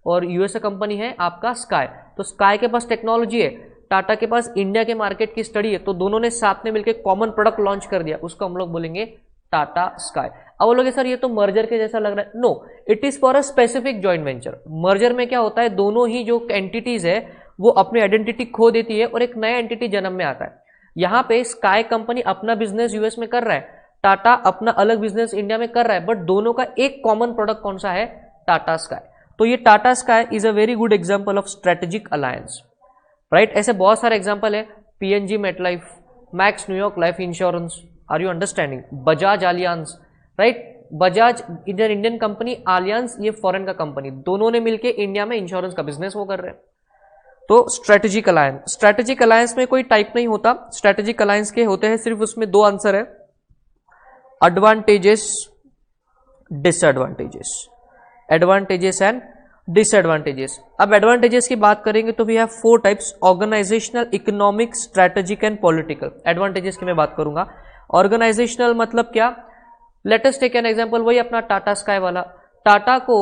और यूएस का कंपनी है आपका स्काई, तो स्काई के पास टेक्नोलॉजी है, टाटा के पास इंडिया के मार्केट की स्टडी है, तो दोनों ने साथ में मिलकर कॉमन प्रोडक्ट लॉन्च कर दिया, उसको हम लोग बोलेंगे टाटा स्काई। अब वो लोग सर ये तो मर्जर के जैसा लग रहा है। No, it is for a specific joint venture. Merger में क्या होता है, दोनों ही जो एंटिटीज है वो अपनी आइडेंटिटी खो देती है और एक नया एंटिटी जन्म में आता है। यहां पे स्काई कंपनी अपना बिजनेस यूएस में कर रहा है, टाटा अपना अलग बिजनेस इंडिया में कर रहा है, बट दोनों का एक कॉमन प्रोडक्ट कौन सा है? टाटा स्काई। तो ये Tata Sky is a very good example of strategic alliance, right. ऐसे बहुत सारे एग्जांपल है, PNG MetLife, Max New York life insurance, are you understanding, Bajaj Allianz, right. Bajaj Indian company, Allianz ये फॉरेन का कंपनी, दोनों ने मिलकर इंडिया में इंश्योरेंस का बिजनेस वो कर रहे हैं। तो स्ट्रेटेजिक अलायंस, स्ट्रेटेजिक अलायंस में कोई टाइप नहीं होता, स्ट्रेटेजिक अलायंस के होते हैं सिर्फ उसमें 2 आंसर है, advantages, disadvantages, advantages and disadvantages. अब एडवांटेजेस की बात करेंगे तो we have 4 types, organisational, economic, strategic and political. Advantages की मैं बात करूंगा। ऑर्गेनाइजेशनल मतलब क्या? Let us take an example, वही अपना टाटा स्काई वाला। टाटा को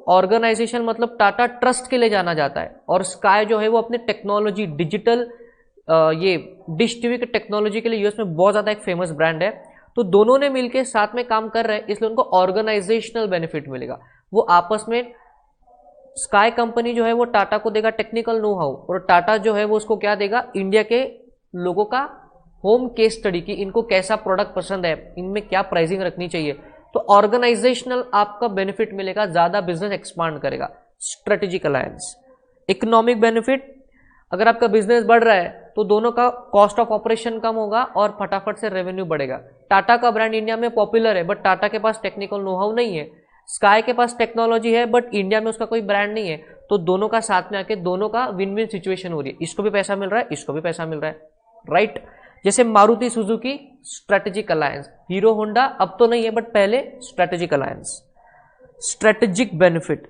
ऑर्गेनाइजेशन मतलब टाटा ट्रस्ट के लिए जाना जाता है, और स्काई जो है वो अपने टेक्नोलॉजी, डिजिटल ये डिश टीवी के टेक्नोलॉजी के लिए यूएस में बहुत ज्यादा एक फेमस ब्रांड है। तो दोनों ने मिलकर साथ में काम कर रहे हैं, इसलिए उनको ऑर्गेनाइजेशनल बेनिफिट मिलेगा। वो आपस में, स्काई कंपनी जो है वो टाटा को देगा टेक्निकल नो हाउ, और टाटा जो है वो उसको क्या देगा, इंडिया के लोगों का होम केस स्टडी की, इनको कैसा प्रोडक्ट पसंद है, इनमें क्या प्राइसिंग रखनी चाहिए। तो ऑर्गेनाइजेशनल आपका बेनिफिट मिलेगा, ज्यादा बिजनेस एक्सपांड करेगा, स्ट्रेटेजिक अलायंस। इकोनॉमिक बेनिफिट, अगर आपका बिजनेस बढ़ रहा है तो दोनों का कॉस्ट ऑफ ऑपरेशन कम होगा और फटाफट से रेवेन्यू बढ़ेगा। टाटा का ब्रांड इंडिया में पॉपुलर है, बट टाटा के पास टेक्निकल नो हाउ नहीं है। स्काई के पास टेक्नोलॉजी है, बट इंडिया में उसका कोई ब्रांड नहीं है, तो दोनों का साथ में आके दोनों का विन विन सिचुएशन हो रही है, इसको भी पैसा मिल रहा है, इसको भी पैसा मिल रहा है, राइट। जैसे Maruti Suzuki, strategic alliance, Hero Honda अब तो नहीं है बट पहले strategic alliance. Strategic benefit,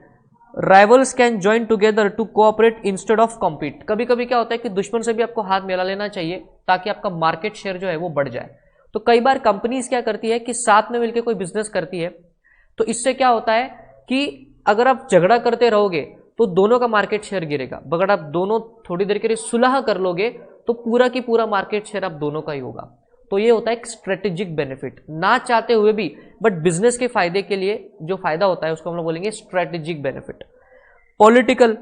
rivals can join together to cooperate instead of compete. कभी कभी क्या होता है कि दुश्मन से भी आपको हाथ मिला लेना चाहिए ताकि आपका मार्केट शेयर जो है वो बढ़ जाए। तो कई बार कंपनीज क्या करती है कि साथ में मिलकर कोई बिजनेस करती है, तो इससे क्या होता है कि अगर आप झगड़ा करते रहोगे तो दोनों का मार्केट शेयर गिरेगा, अगर आप दोनों थोड़ी देर के लिए सुलह कर लोगे तो पूरा की पूरा मार्केट शेयर आप दोनों का ही होगा। तो ये होता है एक स्ट्रेटेजिक बेनिफिट, ना चाहते हुए भी बट बिजनेस के फायदे के लिए जो फायदा होता है उसको हम लोग बोलेंगे स्ट्रेटेजिक बेनिफिट। पॉलिटिकल,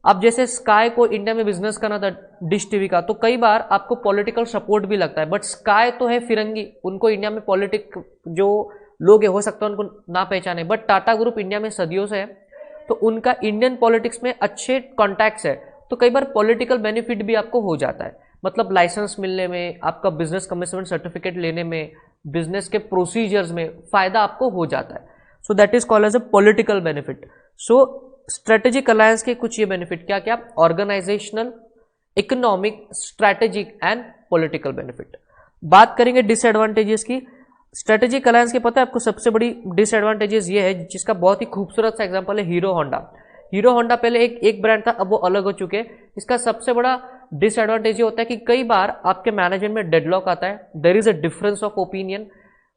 अब जैसे स्काई को इंडिया में बिजनेस करना था डिश टीवी का, तो कई बार आपको पॉलिटिकल सपोर्ट भी लगता है, बट स्काई तो है फिरंगी, उनको इंडिया में पॉलिटिक जो लोग हो सकता है उनको ना पहचाने, बट टाटा ग्रुप इंडिया में सदियों से है, तो उनका इंडियन पॉलिटिक्स में अच्छे कॉन्टैक्ट्स है, तो कई बार पॉलिटिकल बेनिफिट भी आपको हो जाता है, मतलब लाइसेंस मिलने में, आपका बिजनेस कमिटमेंट सर्टिफिकेट लेने में, बिजनेस के प्रोसीजर्स में फायदा आपको हो जाता है। So that is called as a political benefit. So strategic alliance के कुछ ये बेनिफिट क्या क्या, organisational, economic, strategic and political benefit. बात करेंगे डिसएडवांटेजेस की। स्ट्रेटेजिक अलायंस के पता है आपको सबसे बड़ी डिसएडवांटेजेस ये है, जिसका बहुत ही खूबसूरत सा एग्जांपल है हीरो होंडा। हीरो होंडा पहले एक ब्रांड था, अब वो अलग हो चुके हैं। इसका सबसे बड़ा डिसएडवांटेज ये होता है कि कई बार आपके मैनेजमेंट में डेडलॉक आता है, there is a difference of opinion,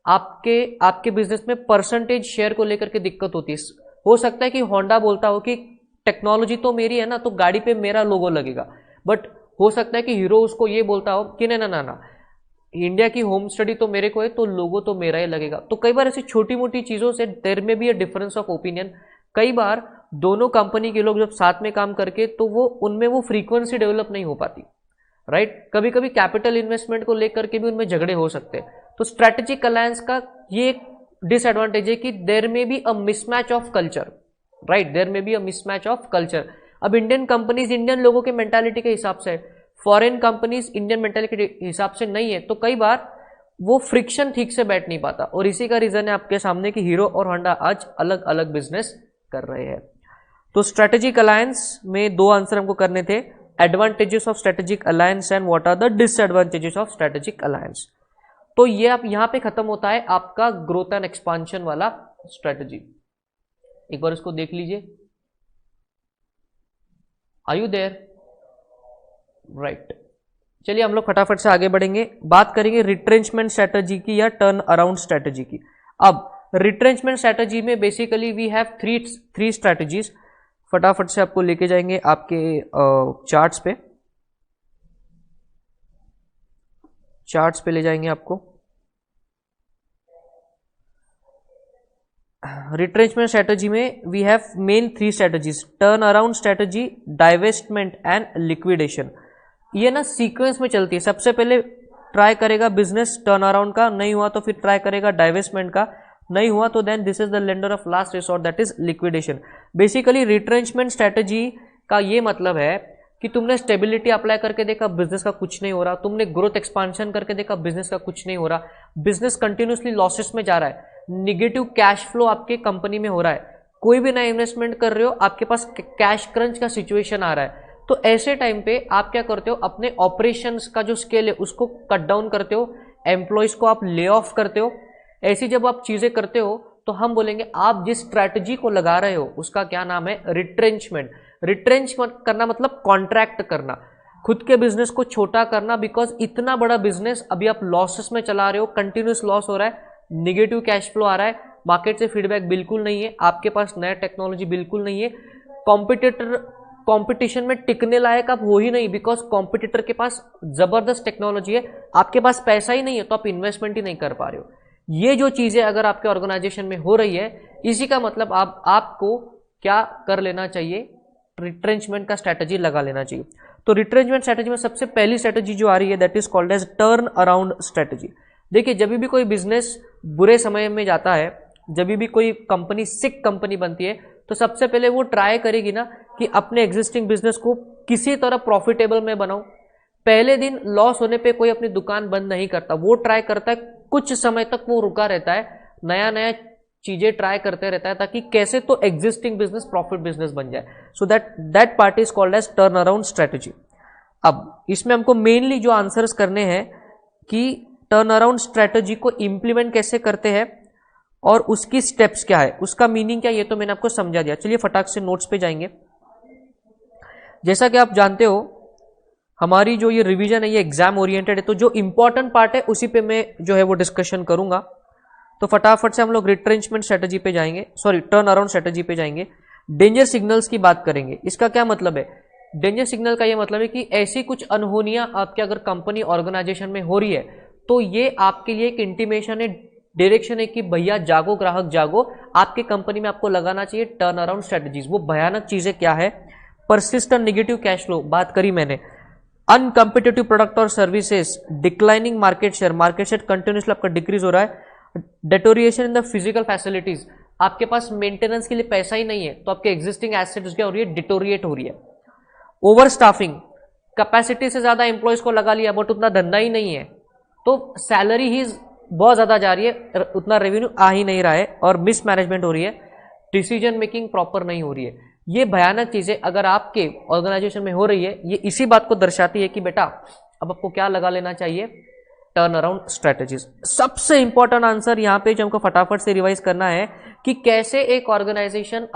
आपके बिजनेस में परसेंटेज शेयर को लेकर के दिक्कत होती है। हो सकता है कि होंडा बोलता हो कि टेक्नोलॉजी तो मेरी है ना, तो गाड़ी पे मेरा लोगो लगेगा। बट हो सकता है कि हीरो उसको ये बोलता हो कि ना ना ना, इंडिया की होम स्टडी तो मेरे को है, तो लोगो तो मेरा ही लगेगा। तो कई बार ऐसी छोटी मोटी चीजों से देयर में भी अ डिफरेंस ऑफ ओपिनियन। कई बार दोनों कंपनी के लोग जब साथ में काम करके, तो वो उनमें वो फ्रीक्वेंसी डेवलप नहीं हो पाती, राइट। कभी कभी कैपिटल इन्वेस्टमेंट को लेकर के भी उनमें झगड़े हो सकते हैं। तो स्ट्रेटेजिक अलायंस का ये एक डिसएडवांटेज है कि there may be a mismatch of culture, right, there may be a mismatch of culture. अब इंडियन कंपनीज इंडियन लोगों के मेंटालिटी के हिसाब से, फॉरेन कंपनीज इंडियन मेंटालिटी के हिसाब से नहीं है, तो कई बार वो फ्रिक्शन ठीक से बैठ नहीं पाता। और इसी का रीजन है आपके सामने कि हीरो और होंडा आज अलग अलग बिजनेस कर रहे हैं। तो स्ट्रेटेजिक अलायंस में दो आंसर हमको करने थे, advantages of strategic alliance and what are the disadvantages of strategic alliance. तो ये आप यहां पे खत्म होता है आपका ग्रोथ एंड एक्सपांशन वाला स्ट्रेटेजी। एक बार इसको देख लीजिए, आर यू देयर, राइट। चलिए हम लोग फटाफट से आगे बढ़ेंगे, बात करेंगे रिट्रेंचमेंट स्ट्रेटेजी की या टर्न अराउंड स्ट्रेटेजी की। अब रिट्रेंचमेंट स्ट्रेटेजी में basically we have three strategies. फटाफट से आपको लेके जाएंगे आपके चार्ट्स पे ले जाएंगे आपको। रिट्रेंचमेंट स्ट्रेटेजी में we have main three strategies, turnaround strategy, divestment and liquidation. ये ना सीक्वेंस में चलती है। सबसे पहले ट्राई करेगा बिजनेस टर्न अराउंड का, नहीं हुआ तो फिर ट्राई करेगा डाइवेस्टमेंट का, नहीं हुआ तो then this is the lender of last resort, that is liquidation. Basically retrenchment strategy का ये मतलब है कि तुमने स्टेबिलिटी अप्लाई करके देखा, बिजनेस का कुछ नहीं हो रहा, तुमने ग्रोथ एक्सपांशन करके देखा, बिजनेस का कुछ नहीं हो रहा, बिजनेस कंटिन्यूसली लॉसेस में जा रहा है, निगेटिव कैश फ्लो आपके कंपनी में हो रहा है, कोई भी नया इन्वेस्टमेंट कर रहे हो, आपके पास कैश क्रंच का सिचुएशन आ रहा है। तो ऐसे टाइम पे आप क्या करते हो, अपने ऑपरेशंस का जो स्केल है उसको कट डाउन करते हो, एम्प्लॉयज को आप ले ऑफ करते हो। ऐसी जब आप चीजें करते हो तो हम बोलेंगे आप जिस स्ट्रैटेजी को लगा रहे हो उसका क्या नाम है, रिट्रेंचमेंट। रिट्रेंच करना मतलब कॉन्ट्रैक्ट करना, खुद के बिजनेस को छोटा करना, बिकॉज इतना बड़ा बिजनेस अभी आप लॉसेस में चला रहे हो, कंटिन्यूस लॉस हो रहा है, निगेटिव कैश फ्लो आ रहा है, मार्केट से फीडबैक बिल्कुल नहीं है, आपके पास नया टेक्नोलॉजी बिल्कुल नहीं है, कंपटीशन में टिकने लायक आप हो ही नहीं, बिकॉज कॉम्पिटिटर के पास जबरदस्त टेक्नोलॉजी है, आपके पास पैसा ही नहीं है, तो आप इन्वेस्टमेंट ही नहीं कर पा रहे हो। ये जो चीजें अगर आपके ऑर्गेनाइजेशन में हो रही है, इसी का मतलब आपको क्या कर लेना चाहिए, रिट्रेंचमेंट का स्ट्रेटेजी लगा लेना चाहिए। तो रिट्रेंचमेंट स्ट्रेटेजी में सबसे पहली स्ट्रेटेजी जो आ रही है that is called as turnaround strategy. देखिए जब भी कोई बिजनेस बुरे समय में जाता है, जब भी कोई कंपनी सिक कंपनी बनती है, तो सबसे पहले वो ट्राई करेगी ना कि अपने एग्जिस्टिंग बिजनेस को किसी तरह प्रॉफिटेबल में बनाओ। पहले दिन लॉस होने पे कोई अपनी दुकान बंद नहीं करता, वो ट्राई करता है, कुछ समय तक वो रुका रहता है, नया नया चीजें ट्राई करते रहता है ताकि कैसे तो एग्जिस्टिंग बिजनेस प्रॉफिट बिजनेस बन जाए। So that part is called as turnaround strategy. अब इसमें हमको मेनली जो आंसर्स करने हैं कि टर्न अराउंड स्ट्रेटेजी को इंप्लीमेंट कैसे करते हैं और उसकी स्टेप्स क्या है, उसका मीनिंग क्या है, ये तो मैंने आपको समझा दिया। चलिए फटाक से नोट्स पे जाएंगे। जैसा कि आप जानते हो हमारी जो ये रिवीजन है ये एग्जाम ओरिएंटेड है, तो जो इंपॉर्टेंट पार्ट है उसी पे मैं जो है वो डिस्कशन करूंगा। तो फटाफट से हम लोग रिट्रेंचमेंट स्ट्रेटेजी पे जाएंगे, सॉरी टर्न अराउंड स्ट्रेटेजी पे जाएंगे। डेंजर सिग्नल्स की बात करेंगे। इसका क्या मतलब है, डेंजर सिग्नल का ये मतलब है कि ऐसी कुछ अनहोनियां आपके अगर कंपनी ऑर्गेनाइजेशन में हो रही है तो ये आपके लिए एक इंटीमेशन है, डायरेक्शन है कि भैया जागो, ग्राहक जागो, आपके कंपनी में आपको लगाना चाहिए टर्न अराउंड स्ट्रेटेजीज। वो भयानक चीजें क्या है, परसिस्टेंट नेगेटिव कैश फ्लो बात करी मैंने, अनकम्पिटेटिव प्रोडक्ट और services, declining market share continuously आपका डिक्रीज हो रहा है, deterioration in the physical facilities, आपके पास मेंटेनेंस के लिए पैसा ही नहीं है तो आपके एग्जिस्टिंग एसेट्स क्या हो रही है, डिटोरिएट हो रही है, ओवर स्टाफिंग, कैपेसिटी से ज्यादा एम्प्लॉयज को लगा लिया बट उतना धंधा ही नहीं है, तो सैलरी ही बहुत ज्यादा जा रही है, उतना रेवेन्यू आ ही नहीं रहा है, और मिसमैनेजमेंट हो रही है, डिसीजन मेकिंग प्रॉपर नहीं हो रही है। ये भयानक चीजें अगर आपके ऑर्गेनाइजेशन में हो रही है, ये इसी बात को दर्शाती है कि बेटा अब आपको क्या लगा लेना चाहिए, टर्न अराउंड स्ट्रेटेजीज। सबसे इंपॉर्टेंट आंसर यहां पे जो हमको फटाफट से रिवाइज करना है कि कैसे एक ऑर्गेनाइजेशन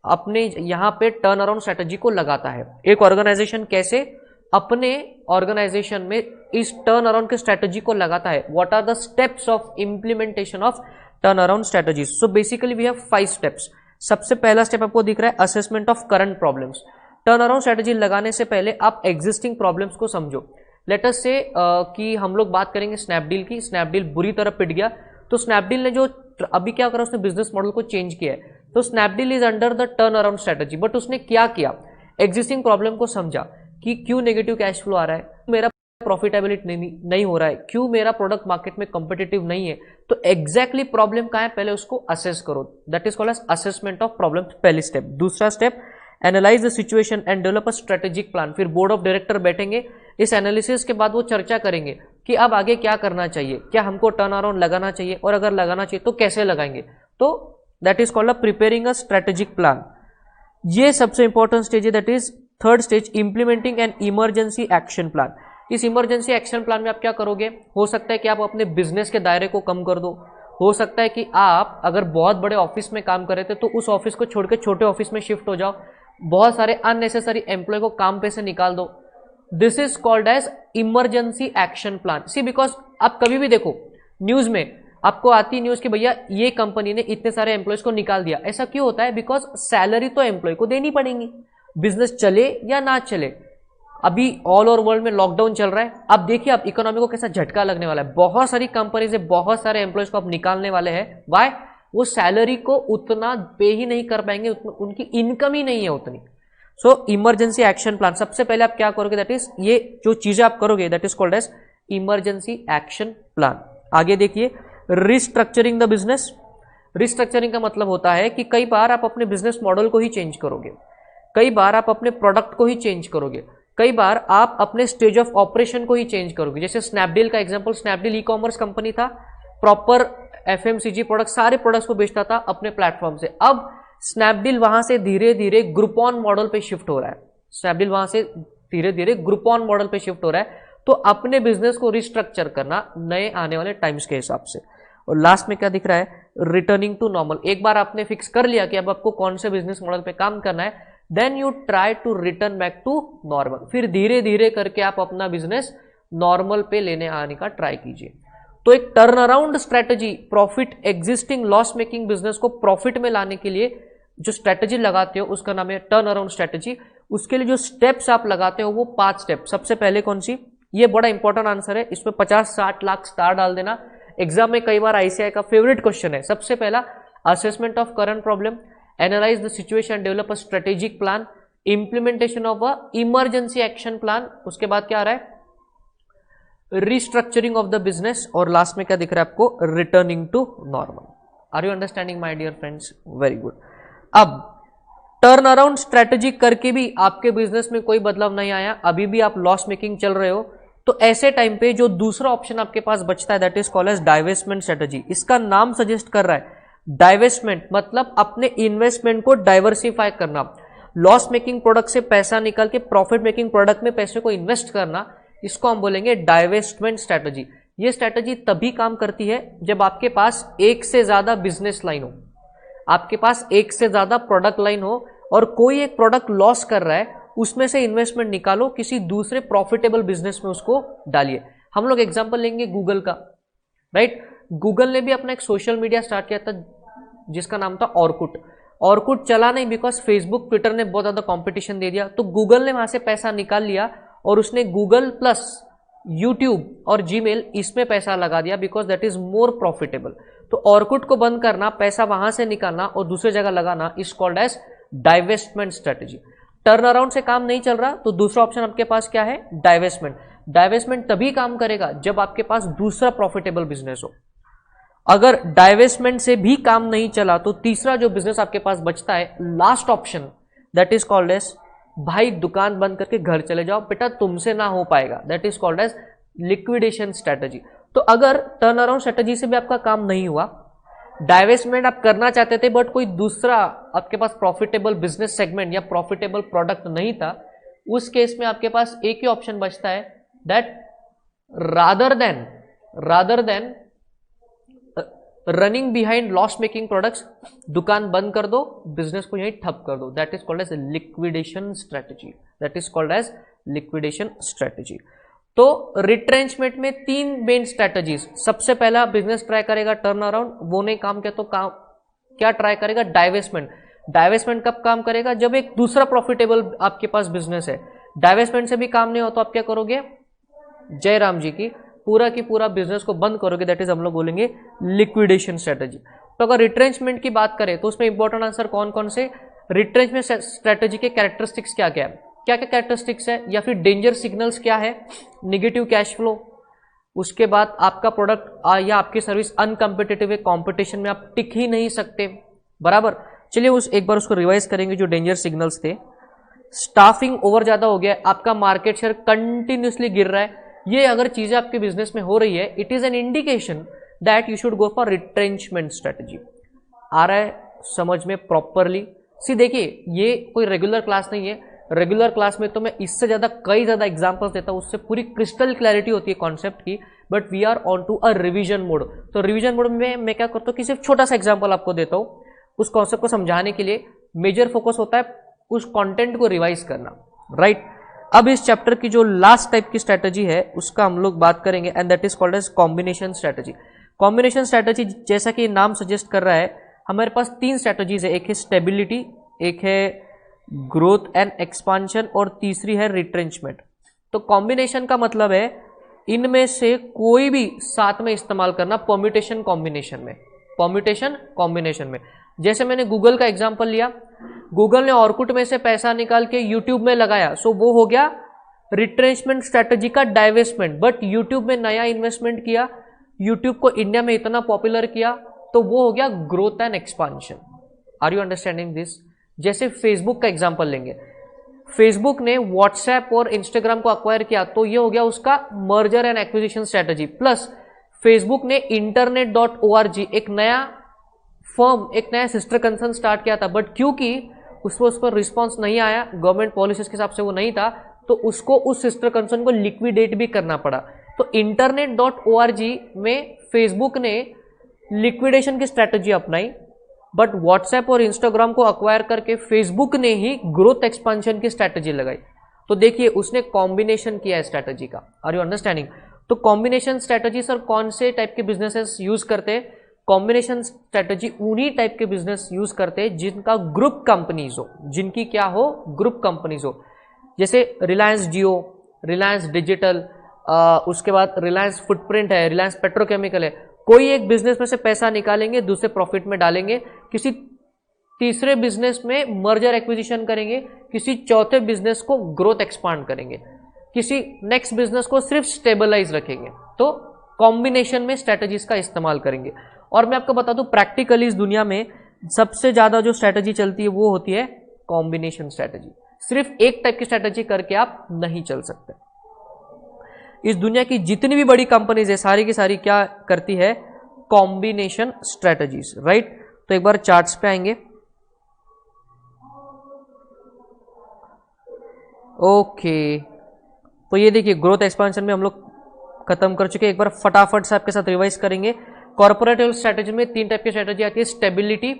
अपने यहां पे टर्न अराउंड स्ट्रेटेजी को लगाता है। एक ऑर्गेनाइजेशन कैसे अपने ऑर्गेनाइजेशन में इस टर्न अराउंड की स्ट्रेटेजी को लगाता है, what are the steps of implementation of turnaround strategies. So basically we have 5 steps. सबसे पहला स्टेप आपको दिख रहा है assessment of current problems. Turnaround strategy लगाने से पहले आप एग्जिस्टिंग प्रॉब्लम्स को समझो। लेट अस से कि हम लोग बात करेंगे स्नैपडील की। स्नैपडील बुरी तरह पिट गया, तो स्नैपडील ने जो अभी क्या करा, उसने बिजनेस मॉडल को चेंज किया है। तो Snapdeal is under the turnaround strategy, but उसने क्या किया, एग्जिस्टिंग प्रॉब्लम को समझा कि क्यों नेगेटिव कैश फ्लो आ रहा है, मेरा प्रॉफिटेबिलिटी नहीं हो रहा है, क्यों मेरा प्रोडक्ट मार्केट में कंपिटिटिव नहीं है। तो एग्जैक्टली प्रॉब्लम कहां है, पहले उसको असेस करो। That is called as assessment of problem, पहली स्टेप। दूसरा step, analyse the situation and develop a strategic plan. फिर बोर्ड ऑफ डायरेक्टर बैठेंगे, इस एनालिसिस के बाद वो चर्चा करेंगे कि अब आगे क्या करना चाहिए, क्या हमको टर्न अराउंड लगाना चाहिए, और अगर लगाना चाहिए तो कैसे लगाएंगे। तो that is called preparing a strategic plan. ये सबसे इंपॉर्टेंट स्टेज है। That is third stage, implementing an emergency action plan. इस इमरजेंसी एक्शन प्लान में आप क्या करोगे, हो सकता है कि आप अपने बिजनेस के दायरे को कम कर दो, हो सकता है कि आप अगर बहुत बड़े ऑफिस में काम कर रहे थे तो उस ऑफिस को छोड़ के छोटे ऑफिस में शिफ्ट हो जाओ, बहुत सारे अननेसेसरी एम्प्लॉय को काम पे से निकाल दो। This is called as emergency action plan. See because आप कभी भी देखो न्यूज में आपको आती न्यूज कि भैया ये कंपनी ने इतने सारे एम्प्लॉयज को निकाल दिया। ऐसा क्यों होता है, बिकॉज सैलरी तो एम्प्लॉय को देनी पड़ेगी, बिजनेस चले या ना चले। अभी ऑल ओवर वर्ल्ड में लॉकडाउन चल रहा है, अब देखिए आप इकोनॉमी को कैसा झटका लगने वाला है। बहुत सारी कंपनीज है, बहुत सारे एम्प्लॉयज को आप निकालने वाले हैं। वाई, वो सैलरी को उतना पे ही नहीं कर पाएंगे, उनकी इनकम ही नहीं है उतनी। सो इमरजेंसी एक्शन प्लान, सबसे पहले आप क्या करोगे, दैट इज ये जो चीजें आप करोगे that is called as emergency action plan. आगे देखिए, रिस्ट्रक्चरिंग द बिजनेस। रिस्ट्रक्चरिंग का मतलब होता है कि कई बार आप अपने बिजनेस मॉडल को ही चेंज करोगे, कई बार आप अपने प्रोडक्ट को ही चेंज करोगे, कई बार आप अपने स्टेज ऑफ ऑपरेशन को ही चेंज करोगे। जैसे स्नैपडील का example, Snapdeal e commerce company था, प्रॉपर एफएमसीजी प्रोडक्ट, सारे प्रोडक्ट्स को बेचता था अपने प्लेटफॉर्म से। अब स्नैपडील वहां से धीरे धीरे ग्रुप ऑन मॉडल पे शिफ्ट हो रहा है, स्नैपडील वहां से धीरे धीरे ग्रुप ऑन मॉडल पे शिफ्ट हो रहा है। तो अपने बिजनेस को रिस्ट्रक्चर करना नए आने वाले टाइम्स के हिसाब से। और लास्ट में क्या दिख रहा है, रिटर्निंग टू नॉर्मल। एक बार आपने फिक्स कर लिया कि अब आपको कौन से बिजनेस मॉडल पे काम करना है, then you try to return back to normal. फिर धीरे धीरे करके आप अपना बिजनेस नॉर्मल पे लेने आने का ट्राई कीजिए। तो एक turn around strategy, profit existing loss making business को प्रॉफिट में लाने के लिए जो स्ट्रेटजी लगाते हो उसका नाम है टर्न अराउंड स्ट्रेटजी। उसके लिए जो स्टेप्स आप लगाते हो वो 5 स्टेप। सबसे पहले कौन सी, ये बड़ा इंपॉर्टेंट आंसर है, इसमें 50-60 लाख स्टार डाल देना। एग्जाम में कई बार आईसीआई का फेवरेट क्वेश्चन है। सबसे पहला, assessment of current problem, analyse the situation, develop a strategic plan, implementation of a emergency action plan. उसके बाद क्या आ रहा है, रिस्ट्रक्चरिंग ऑफ द बिजनेस, और लास्ट में क्या दिख रहा है आपको, returning to normal. Are you understanding my dear friends, very good. अब टर्न अराउंड स्ट्रेटजी करके भी आपके बिजनेस में कोई बदलाव नहीं आया, अभी भी आप लॉस मेकिंग चल रहे हो, तो ऐसे टाइम पे जो दूसरा ऑप्शन आपके पास बचता है that is called as divestment strategy. इसका नाम सजेस्ट कर रहा है डाइवेस्टमेंट, मतलब अपने इन्वेस्टमेंट को डाइवर्सिफाई करना, लॉस मेकिंग प्रोडक्ट से पैसा निकाल के प्रॉफिट मेकिंग प्रोडक्ट में पैसे को इन्वेस्ट करना, इसको हम बोलेंगे डाइवेस्टमेंट स्ट्रेटजी। ये स्ट्रेटजी तभी काम करती है जब आपके पास एक से ज्यादा बिजनेस लाइन हो, आपके पास एक से ज्यादा प्रोडक्ट लाइन हो, और कोई एक प्रोडक्ट लॉस कर रहा है, उसमें से इन्वेस्टमेंट निकालो, किसी दूसरे प्रॉफिटेबल बिजनेस में उसको डालिए। हम लोग एग्जांपल लेंगे गूगल का, राइट। गूगल ने भी अपना एक सोशल मीडिया स्टार्ट किया था जिसका नाम था ऑर्कुट। ऑर्कुट चला नहीं बिकॉज फेसबुक ट्विटर ने बहुत ज्यादा कंपटीशन दे दिया, तो गूगल ने वहां से पैसा निकाल लिया और उसने गूगल प्लस यूट्यूब और जीमेल इसमें पैसा लगा दिया because that is more profitable. तो ऑर्कुट को बंद करना, पैसा वहां से निकालना और दूसरी जगह लगाना is called as divestment strategy. Turnaround से काम नहीं चल रहा तो दूसरा ऑप्शन आपके पास क्या है, डाइवेस्टमेंट। डाइवेस्टमेंट तभी काम करेगा जब आपके पास दूसरा प्रॉफिटेबल बिजनेस हो। अगर डाइवेस्टमेंट से भी काम नहीं चला तो तीसरा जो बिजनेस आपके पास बचता है, last option, that is called as, भाई दुकान बंद करके घर चले जाओ बेटा, तुमसे ना हो पाएगा, that is called as liquidation strategy. तो अगर टर्न अराउंड स्ट्रेटजी से भी आपका काम नहीं हुआ, डाइवेस्टमेंट आप करना चाहते थे बट कोई दूसरा आपके पास प्रॉफिटेबल बिजनेस सेगमेंट या प्रॉफिटेबल प्रोडक्ट नहीं था, उस केस में आपके पास एक ही ऑप्शन बचता है, that rather than running behind loss making products, दुकान बंद कर दो, बिजनेस को यहीं ठप कर दो, that is called as liquidation strategy, that is called as liquidation strategy. तो रिट्रेंचमेंट में 3 मेन स्ट्रेटजीज। सबसे पहला, बिजनेस ट्राई करेगा टर्न अराउंड, वो नहीं काम किया तो क्या ट्राई करेगा, डाइवेस्टमेंट। डाइवेस्टमेंट कब काम करेगा? जब एक दूसरा प्रॉफिटेबल आपके पास बिजनेस है। डाइवेस्टमेंट से भी काम नहीं हो तो आप क्या करोगे? जयराम जी की पूरा बिजनेस को बंद करोगे, दैट इज हम लोग बोलेंगे लिक्विडेशन स्ट्रेटेजी। तो अगर रिट्रेंचमेंट की बात करें तो उसमें इंपॉर्टेंट आंसर कौन कौन से? रिट्रेंचमेंट स्ट्रेटेजी के कैरेक्टरिस्टिक्स क्या क्या है, क्या क्या कैरेक्टरिस्टिक्स है, या फिर डेंजर सिग्नल्स क्या है? निगेटिव कैश फ्लो, उसके बाद आपका प्रोडक्ट या आपकी सर्विस अनकम्पिटिटिव है, कॉम्पिटिशन में आप टिक ही नहीं सकते, बराबर। चलिए एक बार उसको रिवाइज करेंगे जो डेंजर सिग्नल्स थे। स्टाफिंग ओवर ज्यादा हो गया, आपका मार्केट शेयर कंटिन्यूसली गिर रहा है, ये अगर चीजें आपके बिजनेस में हो रही है, it is an indication that you should go for retrenchment strategy. आ रहा है समझ में प्रॉपरली? सी देखिए, ये कोई रेगुलर क्लास नहीं है, रेगुलर क्लास में तो मैं इससे ज्यादा कई ज्यादा एग्जांपल्स देता हूं, उससे पूरी क्रिस्टल क्लैरिटी होती है कॉन्सेप्ट की, but we are on to a revision mode. तो रिवीजन मोड में मैं क्या करता हूं कि सिर्फ छोटा सा एग्जांपल आपको देता हूं, उस कॉन्सेप्ट को समझाने के लिए मेजर फोकस होता है उस कंटेंट को रिवाइज करना, राइट। अब इस चैप्टर की जो लास्ट टाइप की स्ट्रेटेजी है उसका हम लोग बात करेंगे, and that is called as combination strategy. Combination strategy जैसा कि नाम सजेस्ट कर रहा है, हमारे पास तीन स्ट्रेटेजीज है, एक है स्टेबिलिटी, एक है ग्रोथ एंड एक्सपांशन, और तीसरी है रिट्रेंचमेंट। तो कॉम्बिनेशन का मतलब है इनमें से कोई भी साथ में इस्तेमाल करना, परम्यूटेशन कॉम्बिनेशन में, परम्यूटेशन कॉम्बिनेशन में। जैसे मैंने गूगल का एग्जांपल लिया, गूगल ने ऑर्कुट में से पैसा निकाल के यूट्यूब में लगाया, सो वो हो गया रिट्रेंचमेंट स्ट्रेटेजी का डाइवेस्टमेंट। बट यूट्यूब में नया इन्वेस्टमेंट किया, यूट्यूब को इंडिया में इतना पॉपुलर किया, तो वो हो गया growth and expansion. Are you understanding this? जैसे फेसबुक का एग्जांपल लेंगे, फेसबुक ने व्हाट्सएप और इंस्टाग्राम को अक्वायर किया, तो ये हो गया उसका merger and acquisition strategy. Plus Facebook ने internet.org एक नया फर्म, एक नया सिस्टर कंसर्न स्टार्ट किया था, बट क्योंकि उस पर रिस्पॉन्स नहीं आया, गवर्नमेंट पॉलिसीज के हिसाब से वो नहीं था, तो उसको उस सिस्टर कंसर्न को लिक्विडेट भी करना पड़ा। तो internet.org में फेसबुक ने लिक्विडेशन की स्ट्रेटेजी अपनाई, बट व्हाट्सएप और इंस्टाग्राम को अक्वायर करके फेसबुक ने ही ग्रोथ एक्सपांशन की स्ट्रेटेजी लगाई। तो देखिए उसने कॉम्बिनेशन किया है स्ट्रेटेजी का। Are you understanding? तो कॉम्बिनेशन स्ट्रेटेजी सर कौन से टाइप के बिजनेसेस यूज करते हैं? कॉम्बिनेशन स्ट्रेटेजी उन्हीं टाइप के बिजनेस यूज करते हैं जिनका ग्रुप कंपनीज हो, जिनकी क्या हो? ग्रुप कंपनीज हो। जैसे रिलायंस जियो, रिलायंस डिजिटल, उसके बाद रिलायंस फुटप्रिंट है, रिलायंस पेट्रोकेमिकल है। कोई एक बिजनेस में से पैसा निकालेंगे, दूसरे प्रॉफिट में डालेंगे, किसी तीसरे बिजनेस में मर्जर एक्विजिशन करेंगे, किसी चौथे बिजनेस को ग्रोथ एक्सपांड करेंगे, किसी नेक्स्ट बिजनेस को सिर्फ स्टेबलाइज रखेंगे। तो कॉम्बिनेशन में स्ट्रेटजीज का इस्तेमाल करेंगे। और मैं आपको बता दूं प्रैक्टिकली इस दुनिया में सबसे ज्यादा जो स्ट्रेटजी चलती है वो होती है कॉम्बिनेशन स्ट्रेटजी। सिर्फ एक टाइप की स्ट्रेटजी करके आप नहीं चल सकते। इस दुनिया की जितनी भी बड़ी कंपनीज है सारी की सारी क्या करती है? Combination strategies, right. तो एक बार चार्ट्स पे आएंगे। ओके, तो ये देखिए ग्रोथ एक्सपांशन में हम लोग खत्म कर चुके हैं। एक बार फटाफट से आपके साथ रिवाइज करेंगे। कॉर्पोरेट स्ट्रेटजी में तीन टाइप की स्ट्रेटजी आती है, स्टेबिलिटी,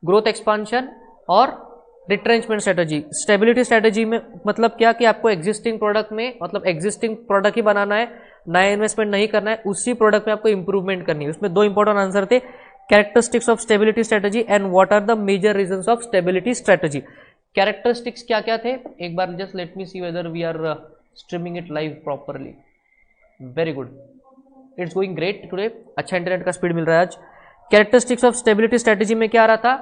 ग्रोथ एक्सपांशन और रिट्रेंचमेंट स्ट्रेटजी। स्टेबिलिटी स्ट्रेटजी में मतलब क्या कि आपको एग्जिस्टिंग प्रोडक्ट में, मतलब एग्जिस्टिंग प्रोडक्ट ही बनाना है, नया इन्वेस्टमेंट नहीं करना है, उसी प्रोडक्ट में आपको इंप्रूवमेंट करनी है। उसमें दो इंपॉर्टेंट आंसर थे, characteristics of stability strategy and what are the major reasons of stability strategy. Characteristics क्या क्या थे? एक बार just let me see whether we are streaming it live properly. Very good, it's going great today. अच्छा internet का speed मिल रहा है आज। कैरेक्टरिस्टिक्स ऑफ स्टेबिलिटी स्ट्रेटजी में क्या आ रहा था?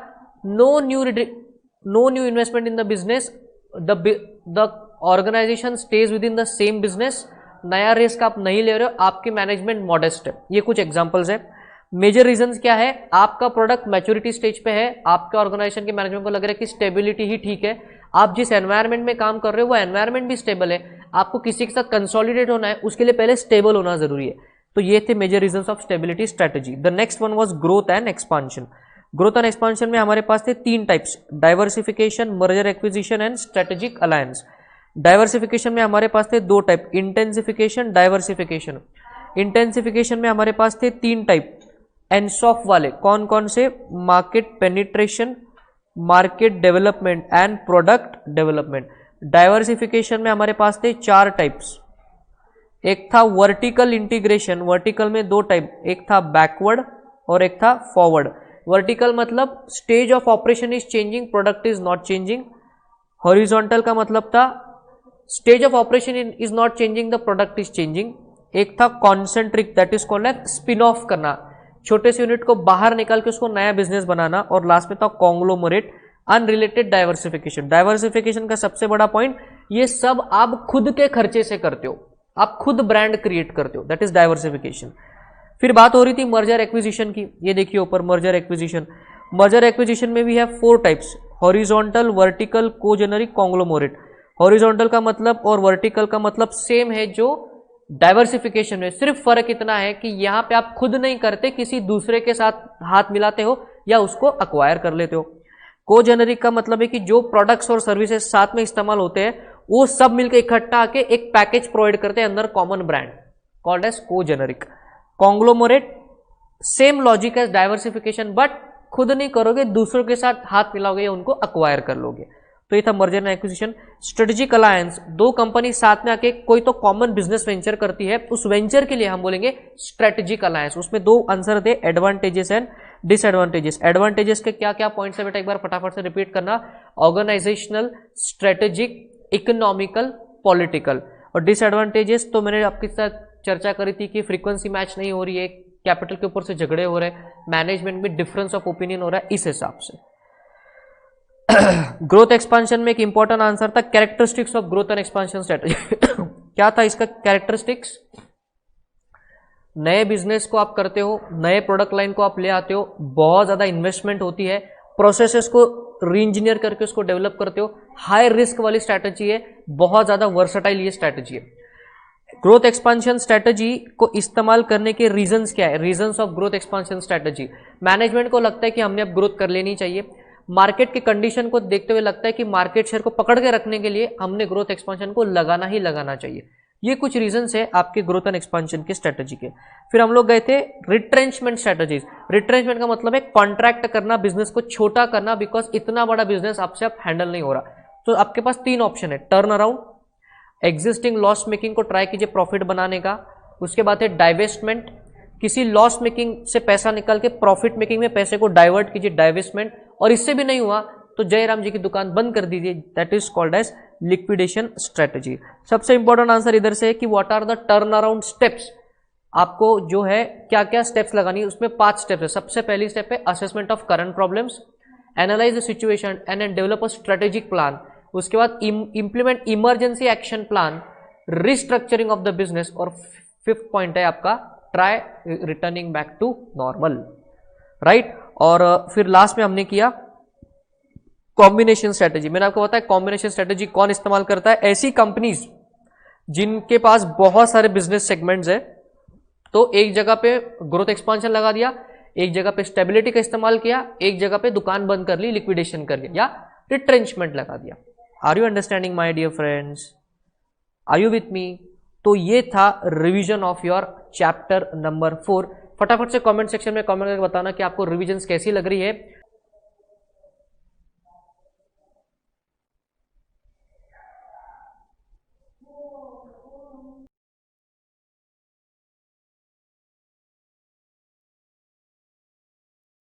No new investment in the business, the organisation stage within the same business, नया रिस्क आप नहीं ले रहे हो, आपकी मैनेजमेंट मॉडेस्ट है। ये कुछ एग्जांपल्स है। मेजर रीजंस क्या है? आपका प्रोडक्ट मैच्योरिटी स्टेज पे है, आपके ऑर्गेनाइजेशन के मैनेजमेंट को लग रहा है कि स्टेबिलिटी ही ठीक है, आप जिस एनवायरनमेंट में काम कर रहे हो वो एनवायरनमेंट भी स्टेबल है, आपको किसी के साथ कंसोलिडेट होना है, उसके लिए पहले स्टेबल होना जरूरी है। तो ये थे major reasons of stability strategy. The next one was growth and expansion. Growth and expansion में हमारे पास थे तीन types, diversification, merger acquisition and strategic alliance. Diversification में हमारे पास थे दो टाइप, इंटेंसिफिकेशन, डाइवर्सिफिकेशन। इंटेंसिफिकेशन में हमारे पास थे तीन टाइप, एनसॉफ वाले। कौन कौन से? Market penetration, market development and product development. Diversification में हमारे पास थे चार टाइप्स, एक था वर्टिकल इंटीग्रेशन, वर्टिकल में दो टाइप, एक था बैकवर्ड और एक था फॉरवर्ड। वर्टिकल मतलब stage of operation is changing, product is not changing. Horizontal का मतलब था stage of operation is not changing, the product is changing. एक था concentric, that is called as spin off करना, छोटे से यूनिट को बाहर निकाल के उसको नया बिजनेस बनाना। और लास्ट में था कॉन्ग्लोमरेट, अनरिलेटेड डाइवर्सिफिकेशन। डाइवर्सिफिकेशन का सबसे बड़ा पॉइंट, ये सब आप खुद के खर्चे से करते हो, आप खुद ब्रांड क्रिएट करते हो, दैट इज डाइवर्सिफिकेशन। फिर बात हो रही थी मर्जर एक्विजिशन की, ये देखिए ऊपर मर्जर एक्विजिशन। मर्जर एक्विजिशन में भी है 4 types, horizontal, vertical, congeneric, conglomerate. Horizontal का मतलब और वर्टिकल का मतलब सेम है जो डाइवर्सिफिकेशन में, सिर्फ फर्क इतना है कि यहां पे आप खुद नहीं करते, किसी दूसरे के साथ हाथ मिलाते हो या उसको अक्वायर कर लेते हो। कोजेनरिक का मतलब है कि जो प्रोडक्ट्स और सर्विसेज साथ में इस्तेमाल होते हैं वो सब मिलकर इकट्ठा आके एक पैकेज प्रोवाइड करते हैं अंदर common brand, called as congeneric. Conglomerate same logic as diversification, but खुद नहीं करोगे, दूसरों के साथ हाथ मिलाओगे या उनको अक्वायर कर लोगे। तो ये था merger and acquisition. Strategic alliance, दो कंपनी साथ में आके कोई तो कॉमन बिजनेस वेंचर करती है, उस वेंचर के लिए हम बोलेंगे स्ट्रेटेजिक अलायंस। उसमें 2 आंसर थे, एडवांटेजेस एंड डिसएडवांटेजेस। एडवांटेजेस के क्या क्या पॉइंट्स है बेटा, एक बार फटाफट से रिपीट करना। Organisational, strategic, economical, political. और डिसएडवांटेजेस तो मैंने आपके साथ चर्चा करी थी कि फ्रीक्वेंसी मैच नहीं हो रही है, कैपिटल के ऊपर से झगड़े हो रहे हैं, मैनेजमेंट में डिफरेंस ऑफ ओपिनियन हो रहा है, इस हिसाब से। ग्रोथ एक्सपांशन में एक इंपॉर्टेंट आंसर था characteristics of growth and expansion strategy. क्या था इसका कैरेक्टरिस्टिक्स? नए बिजनेस को आप करते हो, नए प्रोडक्ट लाइन को आप ले आते हो, बहुत ज्यादा इन्वेस्टमेंट होती है, प्रोसेसेस को री इंजीनियर करके उसको डेवलप करते हो, हाई रिस्क वाली स्ट्रैटेजी है, बहुत ज्यादा वर्सटाइल ये स्ट्रैटेजी है। ग्रोथ एक्सपांशन स्ट्रैटेजी को इस्तेमाल करने के रीजंस क्या है? Reasons of growth expansion strategy, management को लगता है कि हमने अब ग्रोथ कर लेनी चाहिए, मार्केट की कंडीशन को देखते हुए लगता है कि मार्केट शेयर को पकड़ के रखने के लिए हमने ग्रोथ एक्सपांशन को लगाना ही लगाना चाहिए। ये कुछ रीजंस है आपके ग्रोथ एंड एक्सपांशन के स्ट्रैटेजी के। फिर हम लोग गए थे रिट्रेंचमेंट स्ट्रैटेजीज। रिट्रेंचमेंट का मतलब है कॉन्ट्रैक्ट करना, बिजनेस को छोटा करना, बिकॉज इतना बड़ा बिजनेस आपसे अब हैंडल नहीं हो रहा। तो आपके पास 3 ऑप्शन है, turn around, existing loss making को ट्राई कीजिए प्रॉफिट बनाने का, उसके बाद है डाइवेस्टमेंट, किसी लॉस मेकिंग से पैसा निकाल के प्रॉफिट मेकिंग में पैसे को डाइवर्ट कीजिए, डाइवेस्टमेंट, और इससे भी नहीं हुआ तो जयराम जी की दुकान बंद कर दीजिए, that is called as liquidation strategy. सबसे इंपॉर्टेंट आंसर इधर से है कि what are the turnaround steps, आपको जो है क्या क्या स्टेप्स लगानी है, उसमें 5 स्टेप्स है। सबसे पहली स्टेप है assessment of current problems, analyse the situation and develop a strategic plan, उसके बाद implement emergency action plan, restructuring of the business, और 5th पॉइंट है आपका try returning back to normal, right. और फिर लास्ट में हमने किया कॉम्बिनेशन स्ट्रेटेजी। मैंने आपको बताया कॉम्बिनेशन स्ट्रेटेजी कौन इस्तेमाल करता है? ऐसी कंपनीज जिनके पास बहुत सारे बिजनेस सेगमेंट्स है, तो एक जगह पे ग्रोथ एक्सपांशन लगा दिया, एक जगह पे स्टेबिलिटी का इस्तेमाल किया, एक जगह पे दुकान बंद कर ली, लिक्विडेशन कर लिया, या रिट्रेंचमेंट लगा दिया। Are you understanding my dear friends? Are you with me? तो ये था revision of your chapter number 4। फटाफट से कमेंट सेक्शन में कमेंट करके बताना कि आपको रिवीजन कैसी लग रही है।